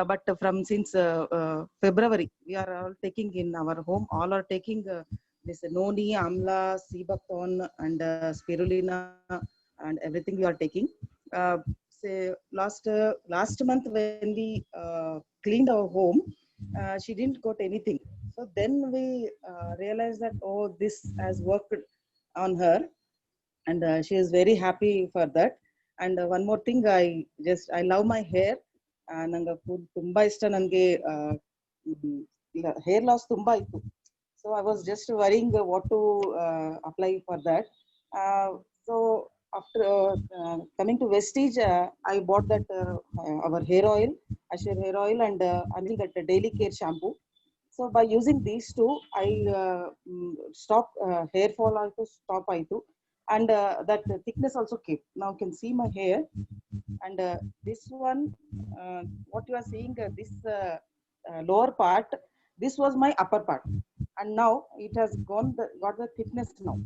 But from since February, we are all taking in our home, all are taking this noni, amla, seabuckthorn and spirulina and everything we are taking. Say last month when we cleaned our home, she didn't got anything. So then we realized that, oh, this has worked on her, and she is very happy for that. And one more thing, I love my hair. ನಂಗೆ ತುಂಬಾ ಇಷ್ಟ ನನಗೆ hair loss ತುಂಬಾ ಇತ್ತು. So I was just worrying what to apply for that. So after coming to Vestige, I bought that our hair oil, Ashir hair oil, and I'm using that daily care shampoo. So by using these two, I stop hair fall also stop aitu, and that thickness also came. Now you can see my hair, and this one, what you are seeing, this lower part, this was my upper part, and now it has got the thickness now.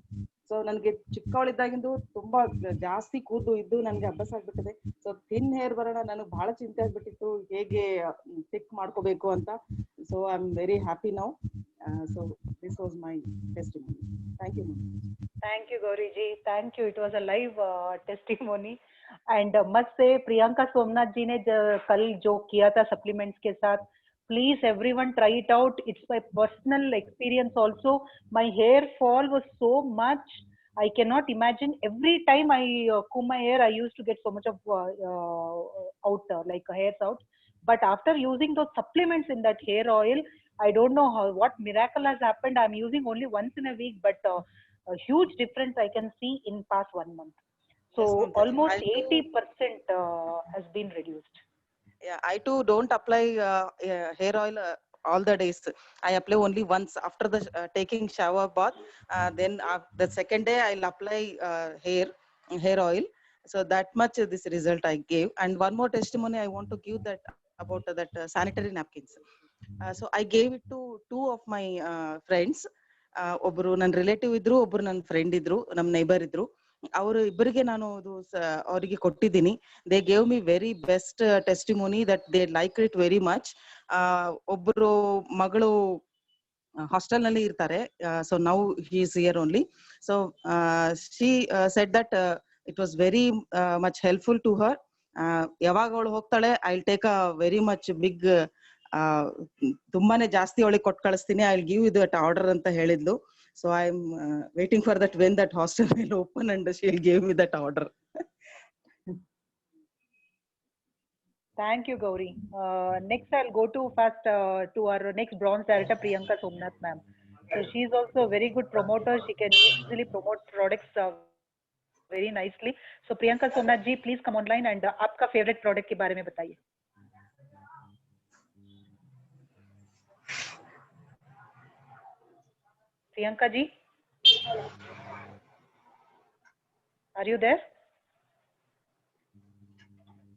So ನನಗೆ ಚಿಕ್ಕವಳಿದ್ದಾಗಿಂದು ತುಂಬಾ ಜಾಸ್ತಿ ಕೂದಲು ಇದ್ದು ನನಗೆ ಅಭ್ಯಾಸ ಆಗ್ಬಿಟ್ಟಿದೆ. So thin hair ಬರೋಣ ನನಗೆ ಬಹಳ ಚಿಂತೆ ಆಗ್ಬಿಟ್ಟಿತ್ತು, ಹೇಗೆ ಥಿಕ್ ಮಾಡ್ಕೋಬೇಕು ಅಂತ. So I am very happy now. So this was my testimony. Thank you. Thank you, Gauri ji. Thank you. It was a live testimony. And must say, Priyanka Somnath ji ने कल जो किया था supplements के साथ, please everyone try it out. It's my personal experience also. My hair fall was so much, I cannot imagine. Every time I comb my hair, I used to get so much of hairs out. But after using those supplements in that hair oil, I don't know what miracle has happened. I'm using only once in a week, but a huge difference I can see in past 1 month. So yes, almost 80% has been reduced. Yeah, I too don't apply hair oil all the days. I apply only once after the taking shower bath. Then the second day I'll apply hair oil. So that much this result I gave. And one more testimony I want to give that about that sanitary napkins. So I gave it to 2 of my friends. ಒಬ್ರು ನನ್ನ relative ಇದ್ರು, ಒಬ್ರು ನನ್ನ friend ಇದ್ರು, ನಮ್ಮ neighbour ಇದ್ರು. ಅವರು ಇಬ್ಬರಿಗೆ ನಾನು ಅದು ಅವರಿಗೆ ಕೊಟ್ಟಿದ್ದೀನಿ. They gave me very best testimony that they like it very much. ಒಬ್ಬರು ಮಗಳು ಹಾಸ್ಟೆಲ್ ನಲ್ಲಿ ಇರ್ತಾರೆ. So now he is here only. So she said that it was very much helpful to her. ಯಾವಾಗ ಅವಳು ಹೋಗ್ತಾಳೆ, I will take a very much big, ತುಂಬಾನೇ ಜಾಸ್ತಿ ಅವಳಿಗೆ ಕೊಟ್ಟು ಕಳಿಸ್ತೀನಿ, I will give you that order ಅಂತ ಹೇಳಿದ್ಲು. So I'm waiting for that when that hostel will open and she'll give me that order. Thank you, Gauri. Next I'll go to first to our next bronze director, Priyanka Somnath ma'am. So she is also a very good promoter. She can easily promote products very nicely. So Priyanka Somnath ji, please come online and आपका favorite product के बारे में बताइए. Priyanka ji, are you there?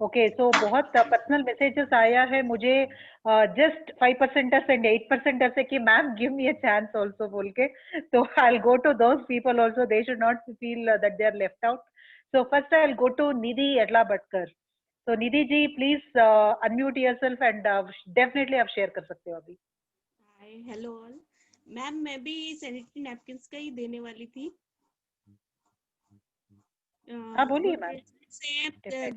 Okay, so बहुत personal messages आया है मुझे just 5%ers and 8%ers से कि ma'am give me a chance also बोल के. So I'll go to those people also. They should not feel that they are left out. So first I'll go to Nidhi Edlabadkar. So Nidhi ji, please unmute yourself and definitely आप share कर सकते हो अभी. Hi, hello all. Ma'am मैं भी sanitary napkins का ही देने वाली थी. हाँ बोलिए मैम.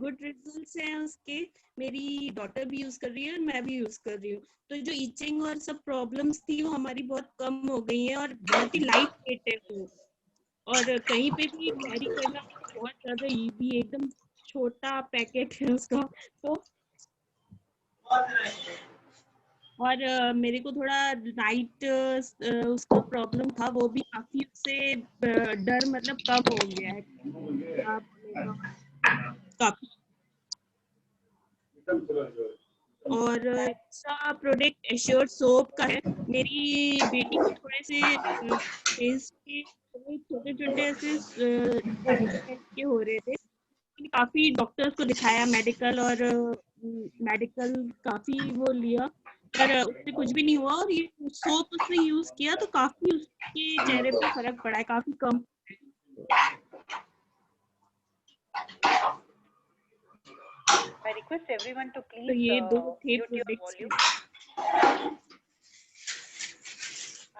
गुड रिजल्ट्स हैं उसके. मेरी डॉटर भी यूज कर रही है और मैं भी यूज कर रही हूँ. तो जो इचिंग और सब प्रॉब्लम्स थी वो हमारी बहुत कम हो गई है और बहुत ही लाइट वेट है वो. और कहीं पे भी कैरी करना बहुत ज्यादा इजी, एकदम छोटा पैकेट है उसका. तो और मेरे को थोड़ा नाइट उसका प्रॉब्लम था, वो भी काफी उससे डर मतलब कम हो गया है काफी. और अच्छा प्रोडक्ट एश्योर्ड सोप का है. मेरी बेटी को थोड़े से फेस के छोटे छोटे ऐसे के हो रहे थे. काफी डॉक्टर्स को दिखाया, मेडिकल काफी वो लिया, पर उससे कुछ भी नहीं हुआ. और ये सोप उसने यूज किया तो काफी उसके चेहरे पे फर्क पड़ा है, काफी कम. I request everyone to please तो ये दो थे mute your volume.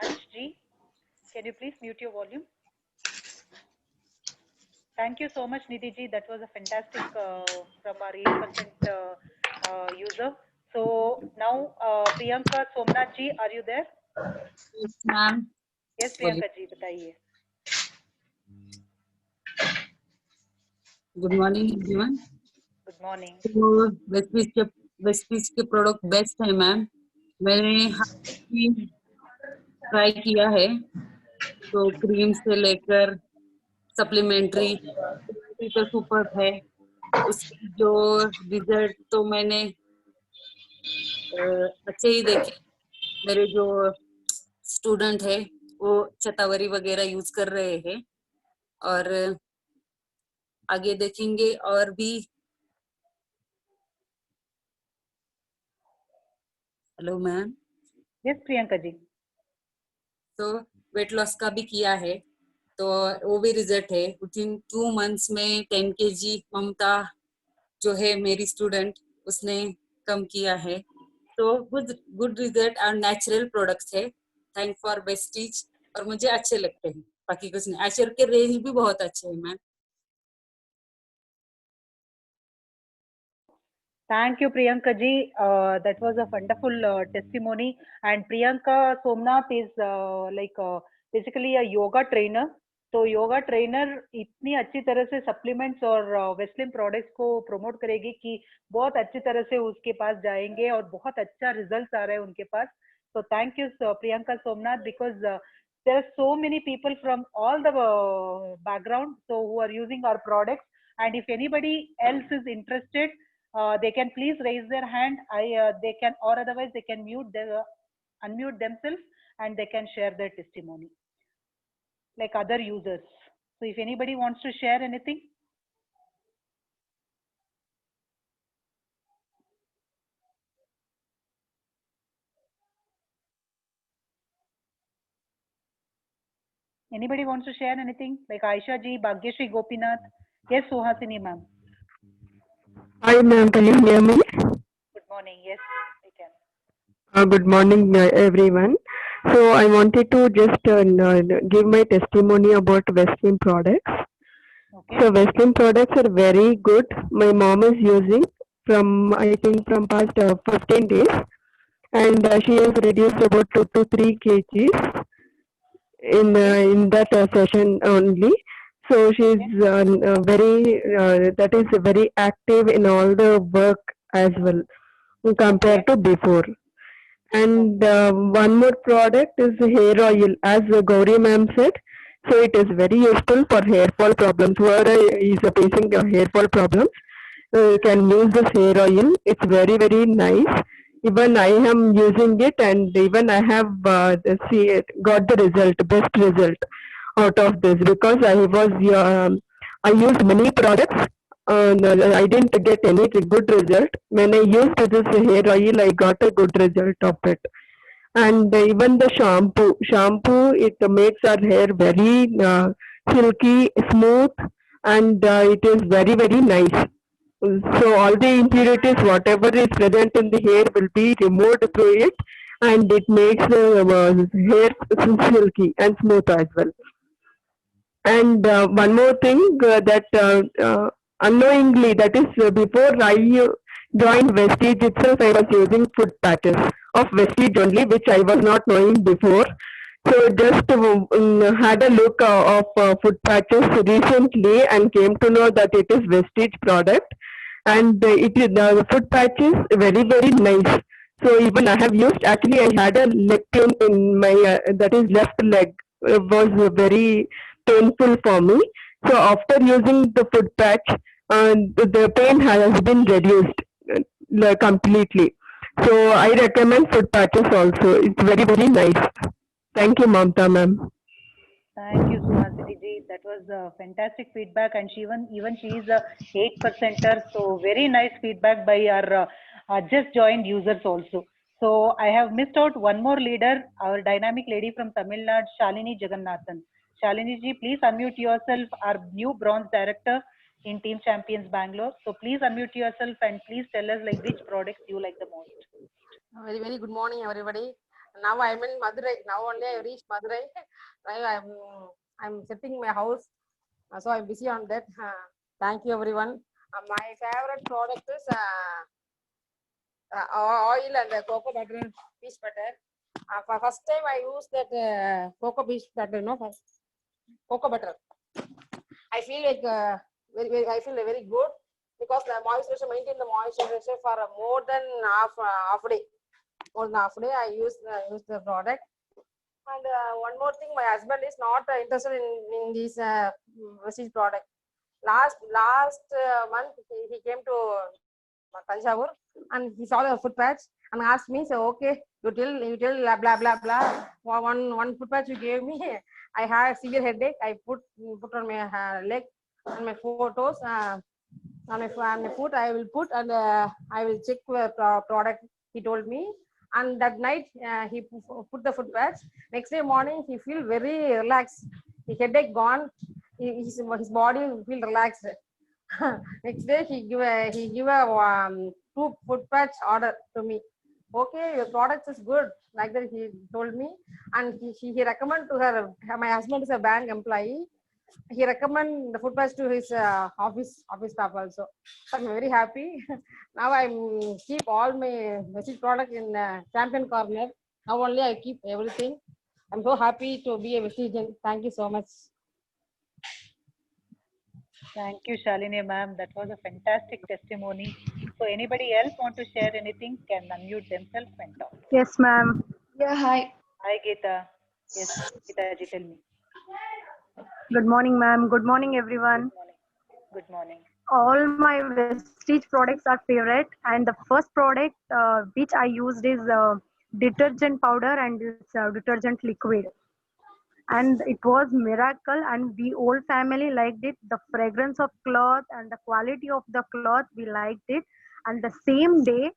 Ansh ji, can you please mute your volume? Thank you so much, Nidhi ji. That was a fantastic from our 8% user. So now Priyanka Somnath ji, are you there? Yes, ma'am. Yes, Priyanka ji, बताइए. Good morning everyone. Good morning. तो Vestige के product best है ma'am. मैंने try किया है, तो cream से लेकर सप्लीमेंट्री तो सुपर है। उसकी जो रिजल्ट तो मैंने अच्छे ही देखे। मेरे जो स्टूडेंट है वो शतावरी वगैरह यूज कर रहे हैं और आगे देखेंगे और भी। Hello ma'am. Yes Priyanka ji. तो वेट लॉस का भी किया है, तो वो भी रिजल्ट है। विथिन 2 मंथ्स में 10 kg ममता जो है मेरी स्टूडेंट, उसने कम किया है। तो गुड रिजल्ट और नेचुरल प्रोडक्ट्स है। थैंक फॉर वेस्टीज और मुझे अच्छे लगते हैं, बाकी कुछ नहीं। एशर के रेंज भी बहुत अच्छे हैं ma'am. Thank you, Priyanka ji. That was a wonderful testimony. And Priyanka Somnath is basically a yoga trainer. तो योगा ट्रेनर इतनी अच्छी तरह से सप्लीमेंट्स और वेस्लिन प्रोडक्ट्स को प्रमोट करेगी कि बहुत अच्छी तरह से उसके पास जाएंगे और बहुत अच्छा रिजल्ट आ रहे हैं उनके पास। So thank you, Priyanka Somnath, because there are so many people from all the background so who are using our products. And if anybody else is interested, they can please raise their hand. They can, or otherwise they can unmute themselves and they can share their testimony like other users. So if anybody wants to share anything. Anybody wants to share anything like Aisha ji, Bhagyashri, Gopinath? Yes, Suhasini ma'am. Hi ma'am, can you hear me? Good morning. Yes, I can. Good morning everyone. So I wanted to just give my testimony about Western products. Okay. So Western products are very good. My mom is using from, I think, from past 15 days, and she has reduced about 2 to 3 kgs in that session only. So she's very that is very active in all the work as well compared to before. And one more product is hair oil, as Gauri ma'am said. So it is very useful for hair fall problems. Whoever is facing hair fall problems, can use this hair oil. It's very, very nice. Even I am using it, and even I have got the result, best result out of this, because I used many products. I didn't get any good result. When I used this hair oil, I got a good result of it. And even the shampoo, it makes our hair very silky, smooth, and it is very, very nice. So all the impurities, whatever is present in the hair, will be removed through it, and it makes the hair silky and smooth as well. And one more thing that unknowingly, that is before I joined Vestige itself, I was using foot patches of Vestige only, which I was not knowing before. So just had a look of foot patches recently and came to know that it is Vestige product, and it is the foot patches very, very nice. So even I have used, actually I had a leg pain in my that is left leg, was very painful for me. So after using the foot patch, the pain has been reduced completely. So I recommend foot patches also. It's very, very nice. Thank you, Mamta ma'am. Thank you, Suhasini ji. That was fantastic feedback, and even she is a 8%er. So very nice feedback by our just joined users also. So I have missed out one more leader, our dynamic lady from Tamil Nadu, Shalini Jagannathan. Shalini ji, please unmute yourself, our new bronze director in Team Champions Bangalore. So please unmute yourself and please tell us like which products you like the most. Very, very good morning, everybody. Now I'm in Madurai. Now only I reached Madurai. I'm setting my house, so I'm busy on that. Thank you, everyone. My favorite product is oil and cocoa butter, fish butter. For first time I used that cocoa fish butter, no, cocoa butter. I feel like I feel very good because the moisturization, maintain the moisturization for more than half a day. More than half a day, I use the product. And one more thing, my husband is not interested in this Vestige product. Last month, he came to Tanjavur and he saw the foot patch and asked me, so okay, you tell blah blah blah. One foot patch you gave me, I had severe headache. I put on my leg, on my toes, on my foot. I will put and I will check the product. He told me, and that night he put the foot patch. Next day morning, he feel very relaxed. The headache gone. His body feel relaxed. Next day he give a 2 foot patch order to me. Okay, your product is good, like that he told me, and he recommend to her. My husband is a bank employee. He recommend the foot patch to his office staff also. So I'm very happy. Now I keep all my Vestige product in Champion Corner. Now only I keep everything. I'm so happy to be a Vestigian. Thank you so much. Thank you, Shalini ma'am. That was a fantastic testimony. So anybody else want to share anything can unmute themselves and talk. Yes, ma'am. Yeah, hi. Hi, Geeta. Yes, Geeta ji, tell me. Good morning, ma'am. Good morning, everyone. Good morning. All my Vestige products are favorite, and the first product which I used is detergent powder and this detergent liquid. And it was miracle, and we whole family liked it. The fragrance of cloth and the quality of the cloth, we liked it. And the same day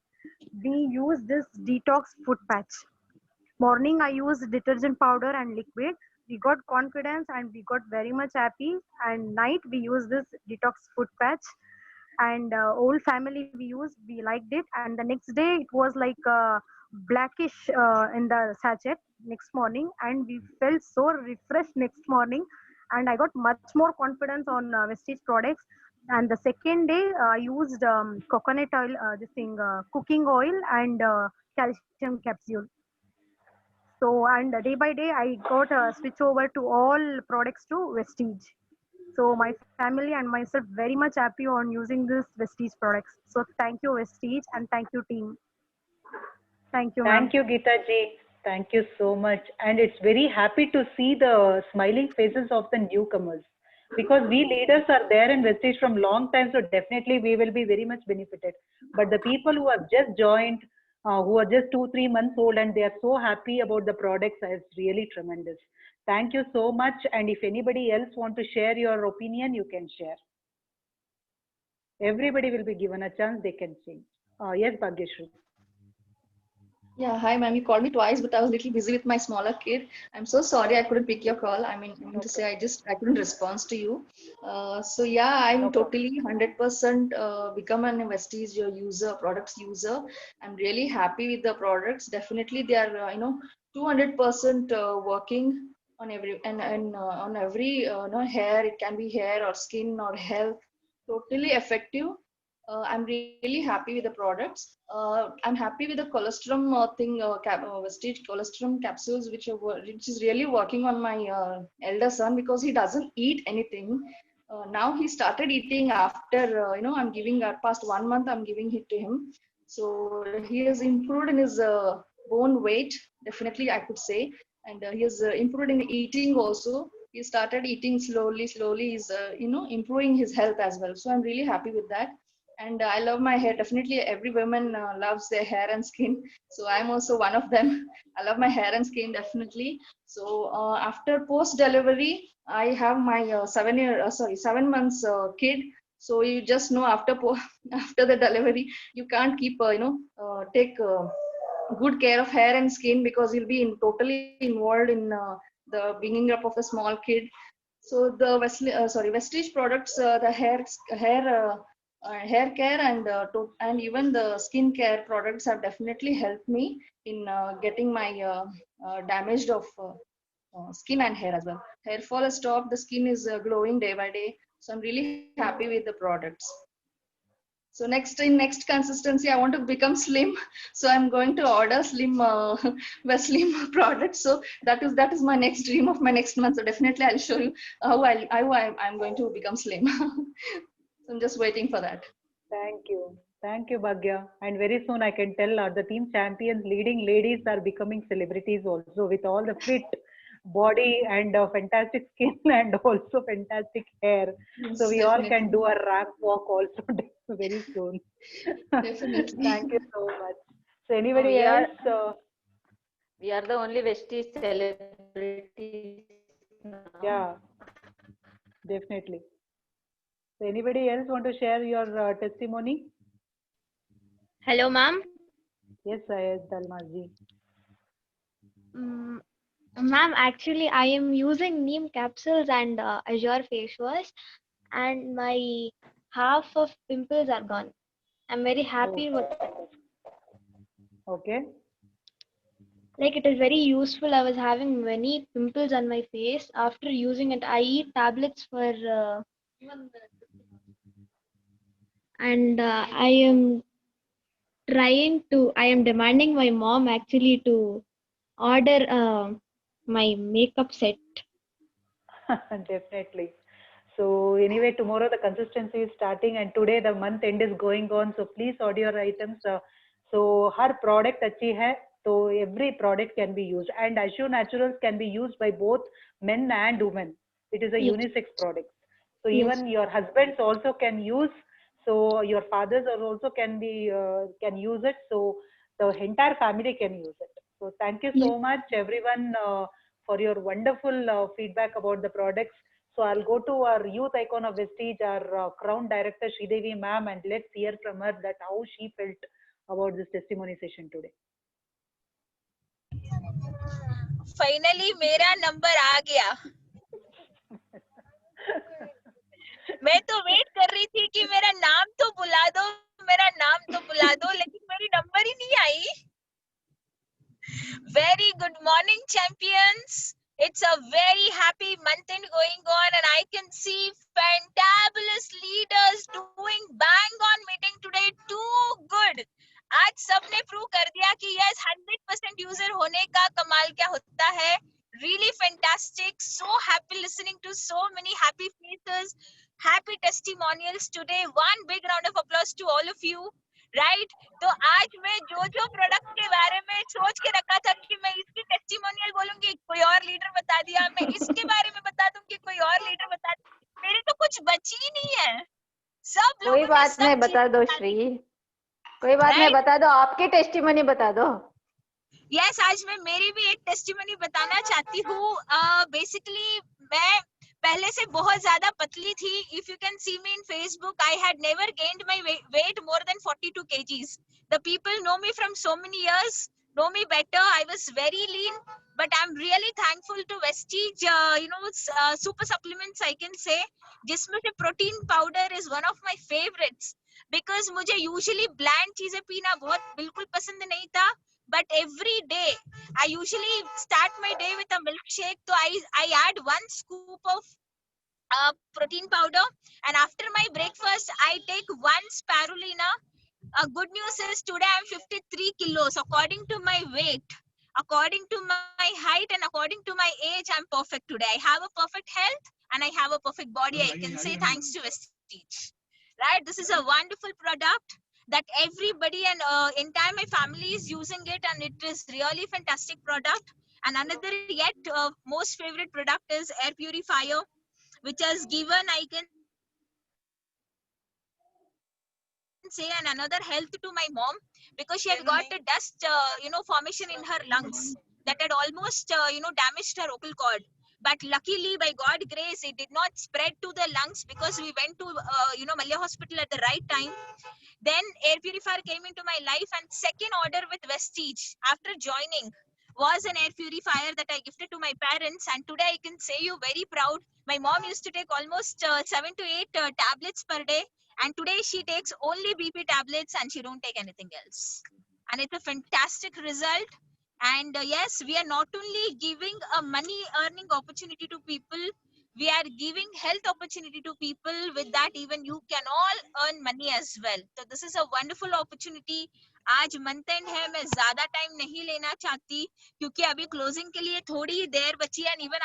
we used this detox foot patch. Morning I used detergent powder and liquid. We got confidence and we got very much happy. And night we used this detox foot patch, and whole family we liked it. And the next day it was like blackish in the sachet next morning, and we felt so refreshed next morning, and I got much more confidence on Vestige products. And the second day I used coconut oil, cooking oil, and calcium capsule. So, and day by day I got a switch over to all products to Vestige. So my family and myself very much happy on using this Vestige products. So thank you, Vestige, and thank you, team. Thank you, ma'am. Thank you, Geeta ji. Thank you so much. And it's very happy to see the smiling faces of the newcomers, because we leaders are there in Vestige from long time. So definitely we will be very much benefited. But the people who have just joined, who are just 2-3 months old, and they are so happy about the products, is really tremendous. Thank you so much. And if anybody else want to share your opinion, you can share. Everybody will be given a chance, they can change. Yes, Bhagyashri. Yeah, hi ma'am. You called me twice, but I was a little busy with my smaller kid. I'm so sorry I couldn't pick your call. I mean to say I couldn't respond to you. So yeah, I'm totally 100% become an Vestige user, products user. I'm really happy with the products. Definitely they are 200% working on every on every hair. It can be hair or skin or health. Totally effective. I'm really happy with the products. I'm happy with the colostrum Vestige colostrum capsules, which is really working on my elder son, because he doesn't eat anything. Now he started eating after I'm giving past 1 month. I'm giving it to him, so he has improved in his bone weight. Definitely, I could say, and he has improved in eating also. He started eating slowly. He's improving his health as well. So I'm really happy with that. And I love my hair. Definitely every woman loves their hair and skin. So I'm also one of them. I love my hair and skin, definitely. So after post-delivery, I have my 7 months kid. So you just know after the delivery, you can't keep, take good care of hair and skin, because you'll be totally involved in the bringing up of a small kid. So the Vestige products, the hair care and even the skin care products have definitely helped me in getting my damage of skin and hair as well. Hair fall has stopped. The skin is glowing day by day. So I'm really happy with the products. So next consistency, I want to become slim. So I'm going to order slim Veslim products. So that is my next dream of my next month. So definitely I'll show you how I'm going to become slim. So I'm just waiting for that. Thank you, Bhagya. And very soon I can tell the team champions, leading ladies, are becoming celebrities also with all the fit body and fantastic skin and also fantastic hair. Yes, So we all definitely. can do a ramp walk also very soon. Definitely. Thank you so much. So No, anybody we are else? we are the only Vestige celebrities now. Yeah, definitely. So anybody else want to share your testimony? Hello, ma'am. Yes, Syed Dalmaji. Ma'am, actually, I am using neem capsules and Azure face wash, and my half of pimples are gone. I'm very happy with it. Okay. Like, it is very useful. I was having many pimples on my face. After using it, I eat tablets for, and I am demanding my mom actually to order my makeup set. Definitely. So anyway, tomorrow the consistency is starting, and today the month end is going on. So please order your items. So her product अच्छी है, so every product can be used, and Ashu Naturals can be used by both men and women. It is a Yes. unisex product. So Yes. even your husbands also can use. So your fathers are also can be can use it. So the entire family can use it. So thank you so much, everyone, for your wonderful feedback about the products. So I'll go to our youth icon of Vestige, our crown director Sridevi ma'am, and let's hear from her that how she felt about this testimony session today. Finally मेरा number आ गया. मैं तो wait कर रही थी कि मेरा नाम तो बुला दो, मेरा नाम तो बुला दो, लेकिन मेरी नंबर ही नहीं आई. Very good morning, champions. It's a very happy month end going on, and I can see fantabulous leaders doing bang on meeting today. Too good. आज सबने प्रूव कर दिया कि यस 100% यूजर होने का कमाल क्या होता है. Really fantastic. So happy listening to so many happy faces, happy testimonials today. One big round of applause to all of you. Right तो आज मैं जो प्रोडक्ट के बारे में सोच के रखा था कि मैं इसकी टेस्टिमोनियल बोलूंगी, कोई और लीडर बता दिया. मैं इसके बारे में बता दूंगी, कोई और लीडर बता दिया. मेरी तो कुछ बची ही नहीं है. सब कोई लोगों बात नहीं, बता दो श्री. कोई बात नहीं, बता दो. आपकी टेस्टिमनी बता दो. यस आज मैं मेरी भी एक टेस्टिमनी बताना चाहती हूँ. बेसिकली मैं पहले से बहुत ज्यादा पतली थी. If you can see me in Facebook, I had never gained my weight more than 42 kgs. The people know me from so many years, know me better. I was very lean, but I'm really thankful to Vestige, super supplements I can say, जिसमें से protein powder is one of my favorites, because मुझे usually bland चीजें पीना बहुत बिल्कुल पसंद नहीं था. But every day I usually start my day with a milkshake, so I add 1 scoop of protein powder, and after my breakfast I take 1 spirulina. Good news is today I'm 53 kilos according to my weight, according to my height, and according to my age. I'm perfect today. I have a perfect health and I have a perfect body. I can say thanks to Vestige. Right, this is a wonderful product that everybody and entire my family is using it, and it is really fantastic product. And another yet most favorite product is air purifier, which has given, I can say, and another health to my mom, because she had got a dust formation in her lungs that had almost damaged her vocal cord. But luckily, by God grace, it did not spread to the lungs, because we went to Malya hospital at the right time. Then air purifier came into my life, and second order with Vestige after joining was an air purifier that I gifted to my parents. And today I can say you very proud. My mom used to take almost 7 to 8 tablets per day, and today she takes only BP tablets and she don't take anything else. And it's a fantastic result. And yes, we are not only giving a money earning opportunity to people, we are giving health opportunity to people. With that, even you can all earn money as well. So this is a wonderful opportunity. आज month and है, मैं ज्यादा time नहीं लेना चाहती, क्योंकि अभी closing के लिए थोड़ी ही देर बची है, and even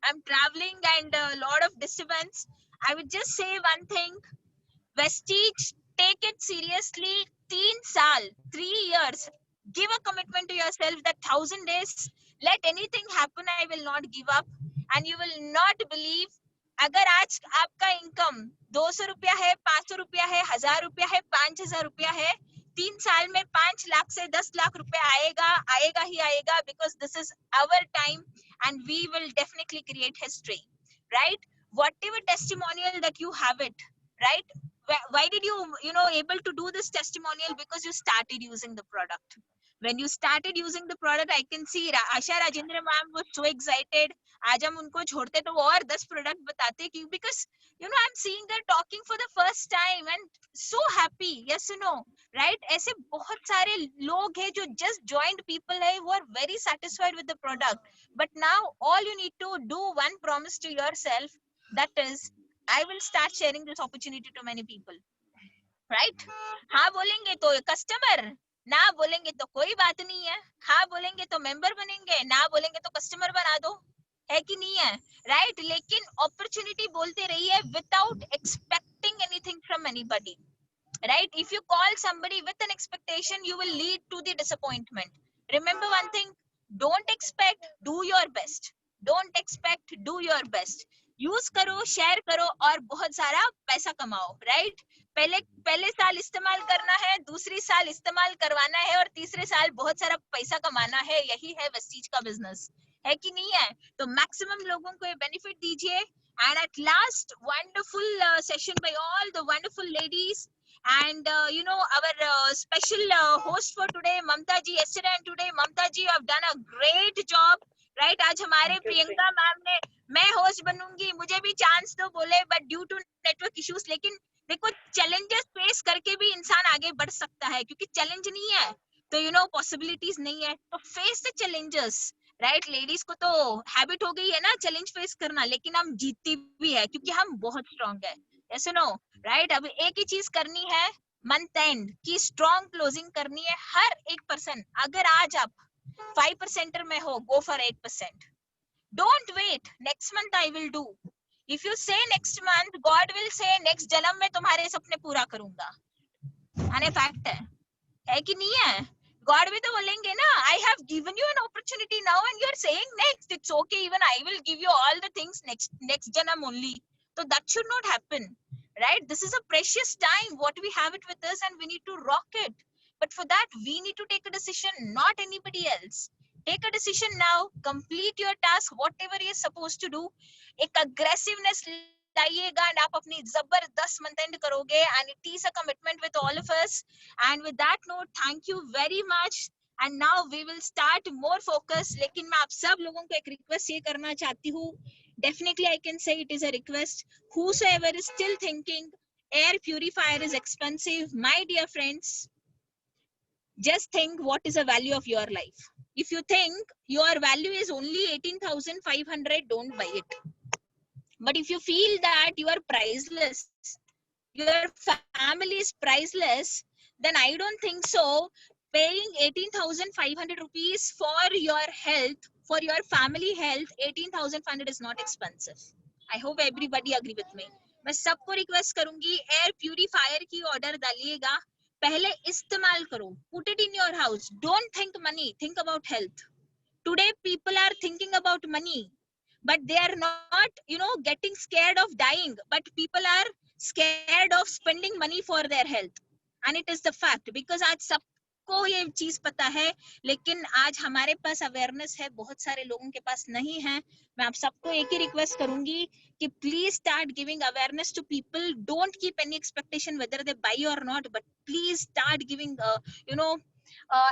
I'm traveling and a lot of disturbance. I would just say one thing. Vestige, take it seriously. 3 साल, 3 years. Give a commitment to yourself that 1000 days. Let anything happen, I will not give up. And you will not believe. अगर आज आपका income 200 रुपया है, 500 रुपया है, 1000 रुपया है, 5000 रुपया है, 3 साल में 5 लाख से 10 लाख रुपया आएगा ही आएगा, because this is our time and we will definitely create history, right? Whatever testimonial that you have it, right? Why did you able to do this testimonial? Because you started using the product. When you started using the product, I can see Asha Rajendra ma'am was so excited. आज हम उनको छोड़ते तो वो और 10 product बताते क्यों, because I'm seeing her talking for the first time and so happy. Yes, right? ऐसे बहुत सारे लोग हैं जो just joined people है who are very satisfied with the product. But now all you need to do one promise to yourself, that is, I will start sharing this opportunity to many people, right? हाँ बोलेंगे तो customer, ना बोलेंगे तो कोई बात नहीं है. हाँ बोलेंगे तो मेंबर बनेंगे, ना बोलेंगे तो कस्टमर बना दो, है कि नहीं है, राइट? लेकिन अपॉर्चुनिटी बोलते रहिए without expecting anything from anybody, right? If you call somebody with an expectation, you will lead to the disappointment. Remember one thing, don't expect, do your best. Don't expect, do your best. Use करो, share करो और बहुत सारा पैसा कमाओ, right? पहले साल इस्तेमाल करना है, दूसरी साल इस्तेमाल करवाना है और तीसरे साल बहुत सारा पैसा कमाना है. यही है वेस्टीज का बिजनेस, है कि नहीं है? तो मैक्सिमम लोगों को ये बेनिफिट दीजिए. And at last, wonderful session by all the wonderful ladies. And our special host for today, Mamta ji. Yesterday and today, Mamta ji have done a great job, right? आज हमारे Priyanka ma'am ने, मैं host बनूंगी, मुझे भी chance तो बोले, but due to network issues. लेकिन देखो, challenges फेस करके भी इंसान आगे बढ़ सकता है, क्योंकि चैलेंज नहीं है तो पॉसिबिलिटीज नहीं है. तो face the challenges, right? Ladies को तो हैबिट हो गई है ना चैलेंज फेस करना, लेकिन हम जीतती भी है क्योंकि हम बहुत स्ट्रांग है. yes or no, right? अब एक ही चीज करनी है, मंथ एंड की स्ट्रॉन्ग क्लोजिंग करनी है हर एक पर्सन. अगर आज आप 5% में हो, go for 8%. Don't wait, next month I will do. If you say next month, God will say next जन्म में तुम्हारे सपने पूरा करूंगा. अने फैक्ट है कि नहीं है? गॉड भी तो बोलेंगे ना, I have given you an opportunity now and you are saying next. It's okay, even I will give you all the things next जन्म only. So that should not happen, right? This is a precious time what we have it with us and we need to rock it. But for that we need to take a decision, not anybody else. Take a decision now, complete your task, whatever you're supposed to do. एक aggressiveness लाइएगा and आप अपनी जबरदस्त month end करोगे, and it is a commitment with all of us. And with that note, thank you very much. And now we will start more focus. लेकिन मैं आप सब लोगों को एक रिक्वेस्ट ये करना चाहती हूँ. Definitely I can say it is a request. Whosoever is still thinking air purifier is expensive, my dear friends, just think what is the value of your life. If you think your value is only 18,500, don't buy it. But if you feel that you are priceless, your family is priceless, then I don't think so. Paying 18,500 rupees for your health, for your family health, 18,500 is not expensive. I hope everybody agree with me. मैं सबको request करूंगी, air purifier की order डालिएगा, पहले इस्तेमाल करो. Put it in your house. Don't think money, think about health. Today people are thinking about money, but they are not, getting scared of dying. But people are scared of spending money for their health, and it is the fact, because आज सब को ये चीज पता है, लेकिन आज हमारे पास अवेयरनेस है, बहुत सारे लोगों के पास नहीं है. मैं आप सबको एक ही रिक्वेस्ट करूंगी कि please start giving awareness to people. Don't keep any expectation whether they buy और not, but please start giving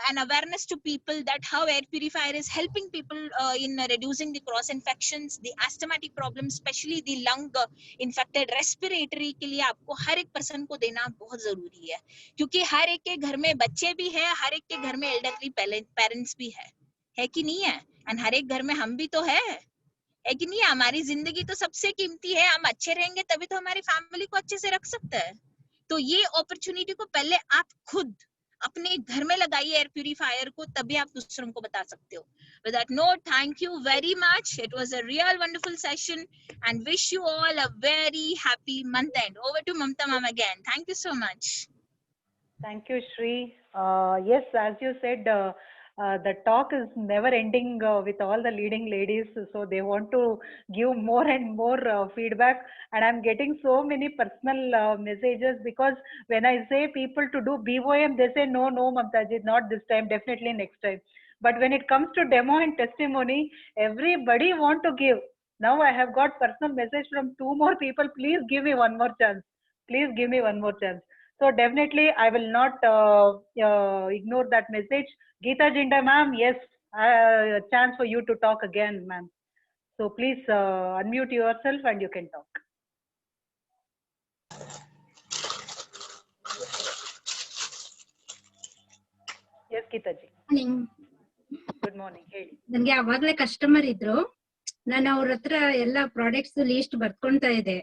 an awareness to people that how air purifier is helping people in reducing the cross infections, the asthmatic problems, especially the lung infected, respiratory के लिए आपको हर एक person को देना बहुत जरूरी है, क्योंकि हर एक के घर में बच्चे भी है, हर एक के घर में एल्डरली पेरेंट्स भी है कि नहीं है? एंड हर एक घर में हम भी तो है कि नहीं? हमारी जिंदगी तो सबसे कीमती है. हम अच्छे रहेंगे तभी तो हमारी फैमिली को अच्छे से रख सकते हैं. तो ये अपॉर्चुनिटी को पहले आप खुद अपने घर में लगाइए एयर प्यूरिफायर को, तभी आप दूसरों को बता सकते हो. With that note, thank you very much. It was a real wonderful session, and wish you all a very happy month end. Over to Mamta ma'am again. Thank you so much. Thank you, Shri. Yes, as you said, the talk is never ending with all the leading ladies. So they want to give more and more feedback. And I'm getting so many personal messages, because when I say people to do BOM, they say, no, Mamtaji, not this time, definitely next time. But when it comes to demo and testimony, everybody want to give. Now I have got personal message from 2 more people. Please give me one more chance. Please give me one more chance. So definitely, I will not ignore that message. Geeta Jinda ma'am, yes, a chance for you to talk again, ma'am. So please unmute yourself and you can talk. Yes, Geeta ji. Good morning. ಹೇಳಿ. ನನ್ಗೆ ಅವಾಗ್ಲೇ customer ಇದ್ರು, ನಾನು ಅವ್ರ ಹತ್ರ ಎಲ್ಲ products list ಬರ್ಕೊಂತಾ ಇದೆ.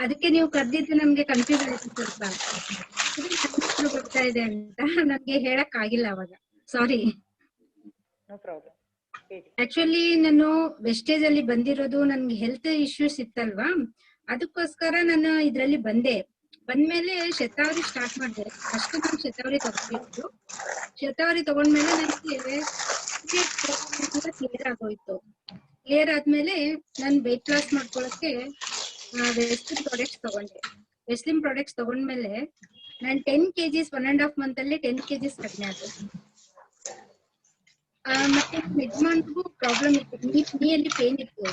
ಅದಕ್ಕೆ ನೀವು ಕರೆದಿದ್ದು ನಮ್ಗೆ ಕನ್ಫ್ಯೂಸ್ ಆಯ್ತು ಸ್ವಲ್ಪ ಬರ್ತಾ ಇದೆ ಅಂತ ನನ್ಗೆ ಹೇಳಕ್ ಆಗಿಲ್ಲ ಅವಾಗ, ಸಾರಿ. No problem. ಆಕ್ಚುಲಿ ನಾನು ವೆಸ್ಟೇಜ್ ಅಲ್ಲಿ ಬಂದಿರೋದು, ನನ್ಗೆ ಹೆಲ್ತ್ ಇಶ್ಯೂಸ್ ಇತ್ತಲ್ವಾ, ಅದಕ್ಕೋಸ್ಕರ ನಾನು ಇದ್ರಲ್ಲಿ ಬಂದ್ಮೇಲೆ ಶತಾವರಿ ಸ್ಟಾರ್ಟ್ ಮಾಡಿದೆ. ಫಸ್ಟ್ ನಾನು ಶತಾವರಿ ತಗೊಂಡಿದ್ದು, ಶತಾವರಿ ತಗೊಂಡ್ಮೇಲೆ ನನಗೆ ಕ್ಲಿಯರ್ ಆಗೋಯ್ತು. ಕ್ಲಿಯರ್ ಆದ್ಮೇಲೆ ನಾನು ವೆಯ್ಟ್ ಲಾಸ್ ಮಾಡ್ಕೊಳಕ್ಕೆ ವೆಸ್ಲಿನ್ ಪ್ರಾಡಕ್ಟ್ಸ್ ತಗೊಂಡೆ. ವೆಸ್ಲಿನ್ ಪ್ರಾಡಕ್ಟ್ಸ್ ತಗೊಂಡ್ಮೇಲೆ ನಾನು 10 kgs 1.5 month ಅಲ್ಲಿ 10 kgs ಕಡಿಮೆ ಆಗಿದೆ. ಮತ್ತೆ ಯಜಮಾನ್ಗೂ ಪ್ರಾಬ್ಲಮ್ ಇತ್ತು, ನೀಯಲ್ಲಿ ಪೇನ್ ಇತ್ತು.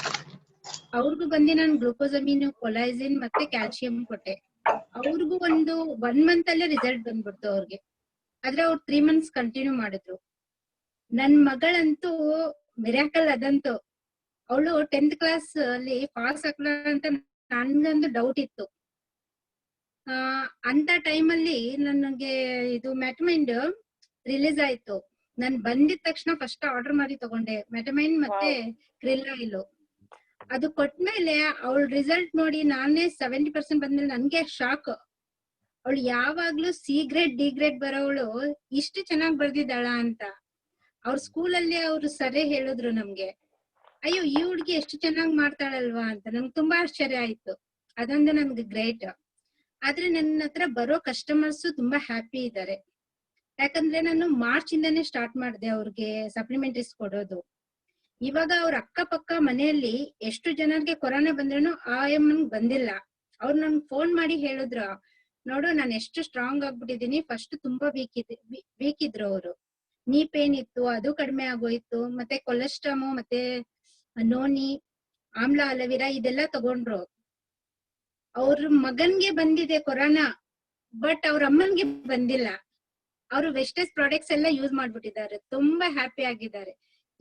ಅವ್ರಿಗೂ ಬಂದು ನಾನು ಗ್ಲೂಕೋಸಮಿನ್, ಕೊಲೈಸಿನ್ ಮತ್ತೆ ಕ್ಯಾಲ್ಸಿಯಂ ಕೊಟ್ಟೆ. ಅವ್ರಿಗೂ ಒಂದು 1 month ಅಲ್ಲೇ ರಿಸಲ್ಟ್ ಬಂದ್ಬಿಡ್ತು ಅವ್ರಿಗೆ. ಆದ್ರೆ ಅವ್ರು 3 months ಕಂಟಿನ್ಯೂ ಮಾಡಿದ್ರು. ನನ್ ಮಗಳಂತೂ ಮಿರಾಕಲ್ ಅದಂತೂ. ಅವಳು 10th class ಅಲ್ಲಿ ಪಾಸ್ ಆಗ್ಲ ಅಂತ ನನ್ಗೊಂದು ಡೌಟ್ ಇತ್ತು. ಅಂತ ಟೈಮಲ್ಲಿ ನನಗೆ ಇದು ಮೆಟಮೈಂಡ್ ರಿಲೀಸ್ ಆಯ್ತು. ನಾನ್ ಬಂದಿದ ತಕ್ಷಣ ಫಸ್ಟ್ ಆರ್ಡರ್ ಮಾಡಿ ತಗೊಂಡೆ ಮೆಟಮೈನ್ ಮತ್ತೆ ಕ್ರಿಲ್ ಆಯಿಲ್. ಅದು ಕೊಟ್ಮೇಲೆ ಅವಳ ರಿಸಲ್ಟ್ ನೋಡಿ ನಾನೇ 70% ಬಂದ್ಮೇಲೆ ನನ್ಗೆ ಶಾಕ್. ಅವಳು ಯಾವಾಗ್ಲೂ ಸಿ ಗ್ರೇಡ್ ಡಿ ಗ್ರೇಡ್ ಬರೋವಳು ಇಷ್ಟು ಚೆನ್ನಾಗ್ ಬರ್ದಿದ್ದಾಳ ಅಂತ. ಅವ್ರ ಸ್ಕೂಲಲ್ಲಿ ಅವ್ರು ಸರೇ ಹೇಳಿದ್ರು ನಮ್ಗೆ, ಅಯ್ಯೋ ಈ ಹುಡ್ಗಿ ಎಷ್ಟು ಚೆನ್ನಾಗ್ ಮಾಡ್ತಾಳಲ್ವಾ ಅಂತ. ನಂಗೆ ತುಂಬಾ ಆಶ್ಚರ್ಯ ಆಯ್ತು. ಅದೊಂದು ನನ್ಗೆ ಗ್ರೇಟ್. ಆದ್ರೆ ನನ್ನ ಹತ್ರ ಬರೋ ಕಸ್ಟಮರ್ಸ್ ತುಂಬಾ ಹ್ಯಾಪಿ ಇದ್ದಾರೆ. ಯಾಕಂದ್ರೆ ನಾನು ಮಾರ್ಚ್ ಇಂದಾನೆ ಸ್ಟಾರ್ಟ್ ಮಾಡಿದೆ ಅವ್ರಿಗೆ ಸಪ್ಲಿಮೆಂಟರೀಸ್ ಕೊಡೋದು. ಇವಾಗ ಅವ್ರ ಅಕ್ಕಪಕ್ಕ ಮನೆಯಲ್ಲಿ ಎಷ್ಟು ಜನರಿಗೆ ಕೊರೋನಾ ಬಂದ್ರೂ ಆ ಎಮ್ಮನ್ ಬಂದಿಲ್ಲ. ಅವ್ರು ನನ್ಗೆ ಫೋನ್ ಮಾಡಿ ಹೇಳಿದ್ರು, ನೋಡು ನಾನು ಎಷ್ಟು ಸ್ಟ್ರಾಂಗ್ ಆಗ್ಬಿಟ್ಟಿದೀನಿ. ಫಸ್ಟ್ ತುಂಬಾ ವೀಕ್ ಇದ್ರು ಅವರು. ನೀ ಪೇನ್ ಇತ್ತು, ಅದು ಕಡಿಮೆ ಆಗೋಯ್ತು. ಮತ್ತೆ ಕೊಲೆಸ್ಟ್ರಾಮು ಮತ್ತೆ ನೋನಿ, ಆಮ್ಲ ಅಲವಿರಾ ಇದೆಲ್ಲ ತಗೊಂಡ್ರು. ಅವ್ರ ಮಗನ್ಗೆ ಬಂದಿದೆ ಕೊರೋನಾ, ಬಟ್ ಅವ್ರ ಅಮ್ಮನ್ಗೆ ಬಂದಿಲ್ಲ. ಅವರು ವೆಸ್ಟೇಜ್ ಪ್ರಾಡಕ್ಟ್ಸ್ ಎಲ್ಲ ಯೂಸ್ ಮಾಡ್ಬಿಟ್ಟಿದ್ದಾರೆ, ತುಂಬಾ ಹ್ಯಾಪಿ ಆಗಿದ್ದಾರೆ.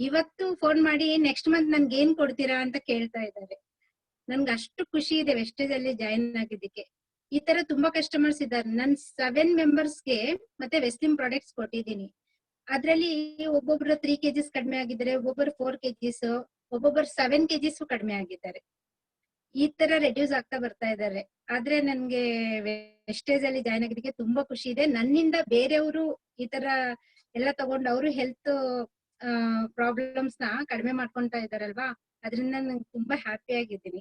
ಇವತ್ತು ಫೋನ್ ಮಾಡಿ ನೆಕ್ಸ್ಟ್ ಮಂತ್ ನನ್ಗೆ ಏನ್ ಕೊಡ್ತೀರಾ ಅಂತ ಕೇಳ್ತಾ ಇದ್ದಾರೆ. ನನ್ಗೆ ಅಷ್ಟು ಖುಷಿ ಇದೆ ವೆಸ್ಟೇಜ್ ಅಲ್ಲಿ ಜಾಯಿನ್ ಆಗಿದ್ದಕ್ಕೆ. ಈ ತರ ತುಂಬಾ ಕಸ್ಟಮರ್ಸ್ ಇದ್ದಾರೆ. ನನ್ 7 ಮೆಂಬರ್ಸ್ಗೆ ಮತ್ತೆ ವೆಸ್ಲಿನ್ ಪ್ರಾಡಕ್ಟ್ಸ್ ಕೊಟ್ಟಿದ್ದೀನಿ. ಅದ್ರಲ್ಲಿ ಒಬ್ಬೊಬ್ರು 3 kgs ಕಡಿಮೆ ಆಗಿದ್ದಾರೆ, ಒಬ್ಬೊಬ್ರು 4 kgs, ಒಬ್ಬೊಬ್ರು 7 kgs ಕಡಿಮೆ ಆಗಿದ್ದಾರೆ. ಈ ತರ ರೆಡ್ಯೂಸ್ ಆಗ್ತಾ ಬರ್ತಾ ಇದ್ದಾರೆ. ಆದ್ರೆ ನನ್ಗೆ ವೆಸ್ಟೇಜ್ ಅಲ್ಲಿ ಜಾಯ್ನ್ ಆಗಿದ್ದಕ್ಕೆ ತುಂಬಾ ಖುಷಿ ಇದೆ. ನನ್ನಿಂದ ಬೇರೆಯವರು ಈ ತರ ಎಲ್ಲ ತಗೊಂಡು ಅವರು ಹೆಲ್ತ್ ಪ್ರಾಬ್ಲಮ್ಸ್ ನ ಕಡಿಮೆ ಮಾಡ್ಕೊಂತಾ ಇದಾರಲ್ವಾ, ಅದರಿಂದ ನಂಗೆ ತುಂಬಾ ಹ್ಯಾಪಿ ಆಗಿದ್ದೀನಿ.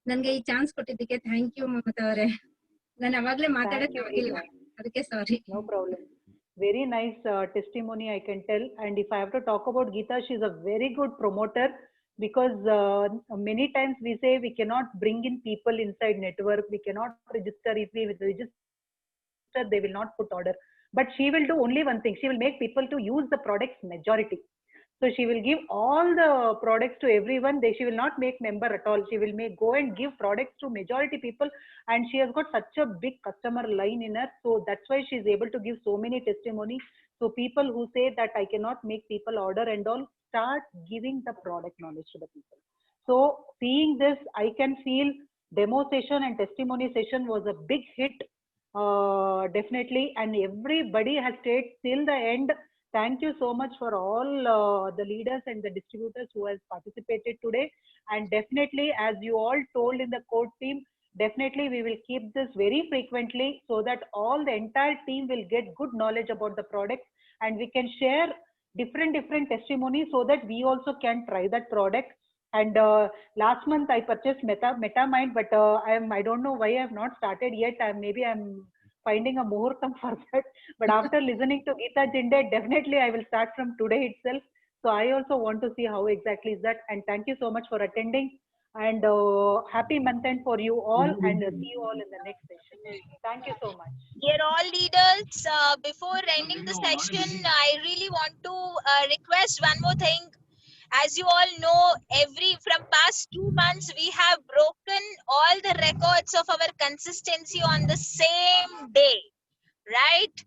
ನನ್ಗೆ ಈ ಚಾನ್ಸ್ ಕೊಟ್ಟಿದ್ದಕ್ಕೆ ಥ್ಯಾಂಕ್ ಯು ಮಮತಾ ಅವರೇ. ನಾನು ಅವಾಗ್ಲೇ ಮಾತಾಡಕ್ಕೆ ಆಗಿಲ್ಲ, ಅದಕ್ಕೆ ಸಾರಿ. No problem. Very nice testimony, I can tell. And if I have to talk about Geeta, she's a very good promoter, because many times we say we cannot bring in people inside network, we cannot register. If we register, they will not put order. But she will do only one thing, she will make people to use the products majority. So she will give all the products to everyone. She will not make member at all. She will go and give products to majority people. And she has got such a big customer line in her. So that's why she is able to give so many testimonies. So people who say that I cannot make people order and all, start giving the product knowledge to the people. So seeing this, I can feel demo session and testimony session was a big hit, definitely. And everybody has stayed till the end. Thank you so much for all the leaders and the distributors who has participated today. And definitely, as you all told in the core team, definitely we will keep this very frequently so that all the entire team will get good knowledge about the product, and we can share different testimonies so that we also can try that product. And last month I purchased Metamind, but I don't know why I have not started yet. Maybe I'm finding a muhurtam for that. But after listening to Geeta Jinde, definitely I will start from today itself. So I also want to see how exactly is that. And thank you so much for attending. And happy month end for you all. And see you all in the next session. Thank you so much. Dear all leaders, before ending the session, I really want to request one more thing. As you all know, from past 2 months, we have broken all the records of our consistency on the same day. Right?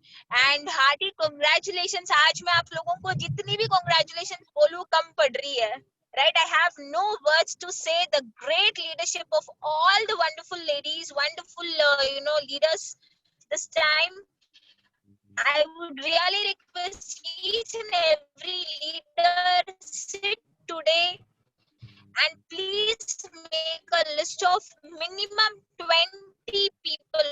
And hearty congratulations. आज मैं आप लोगों को जितनी भी congratulations बोलूं कम पड़ रही है. Right? I have no words to say the great leadership of all the wonderful ladies, wonderful leaders this time. I would really request each and every leader sit today and please make a list of minimum 20 people.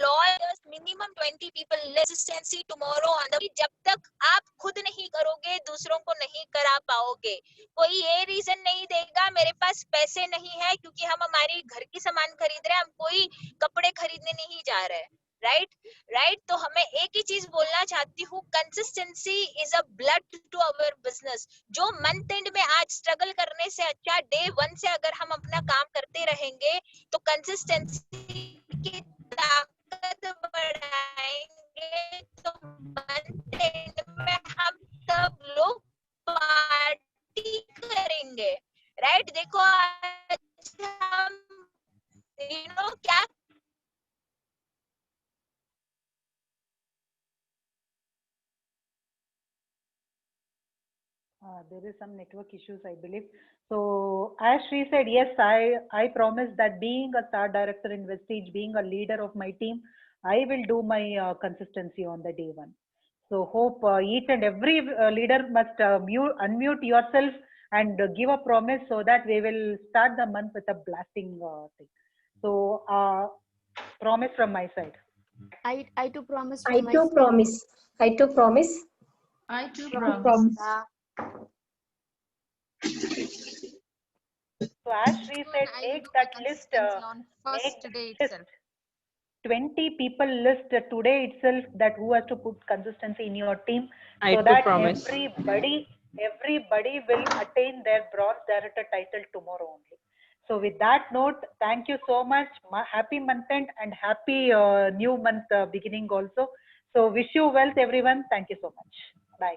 Lawyers, minimum 20 people. Consistency tomorrow on the. जब तक आप खुद नहीं करोगे दूसरों को नहीं करा पाओगे. कोई ये रीजन नहीं देगा मेरे पास पैसे नहीं है क्योंकि हम हमारी घर की सामान खरीद रहे हैं, हम कोई कपड़े खरीदने नहीं जा रहे. राइट. तो हमें एक ही चीज बोलना चाहती हूँ, consistency is a blood to our business. जो मंथ एंड में आज स्ट्रगल करने से अच्छा डे 1 से अगर हम अपना काम करते रहेंगे तो कंसिस्टेंसी की ताकत बढ़ाएंगे तो मंथ एंड में हम सब लोग पार्टी करेंगे. राइट. देखो आज हम क्या there is some network issues, I believe. So as Shri said, yes, I promise that being a star director in Vestige, being a leader of my team, I will do my consistency on the day 1. So hope each and every leader must unmute yourself and give a promise so that we will start the month with a blasting thing. So promise from my side. I too promise. I too promise. I too promise. I too promise. So as Shri said, make that list. On first day itself. 20 people list today itself that who has to put consistency in your team, I so too that promise. everybody will attain their bronze director title tomorrow only. So with that note, thank you so much. Happy month end and happy new month beginning also. So wish you wealth everyone. Thank you so much. Bye.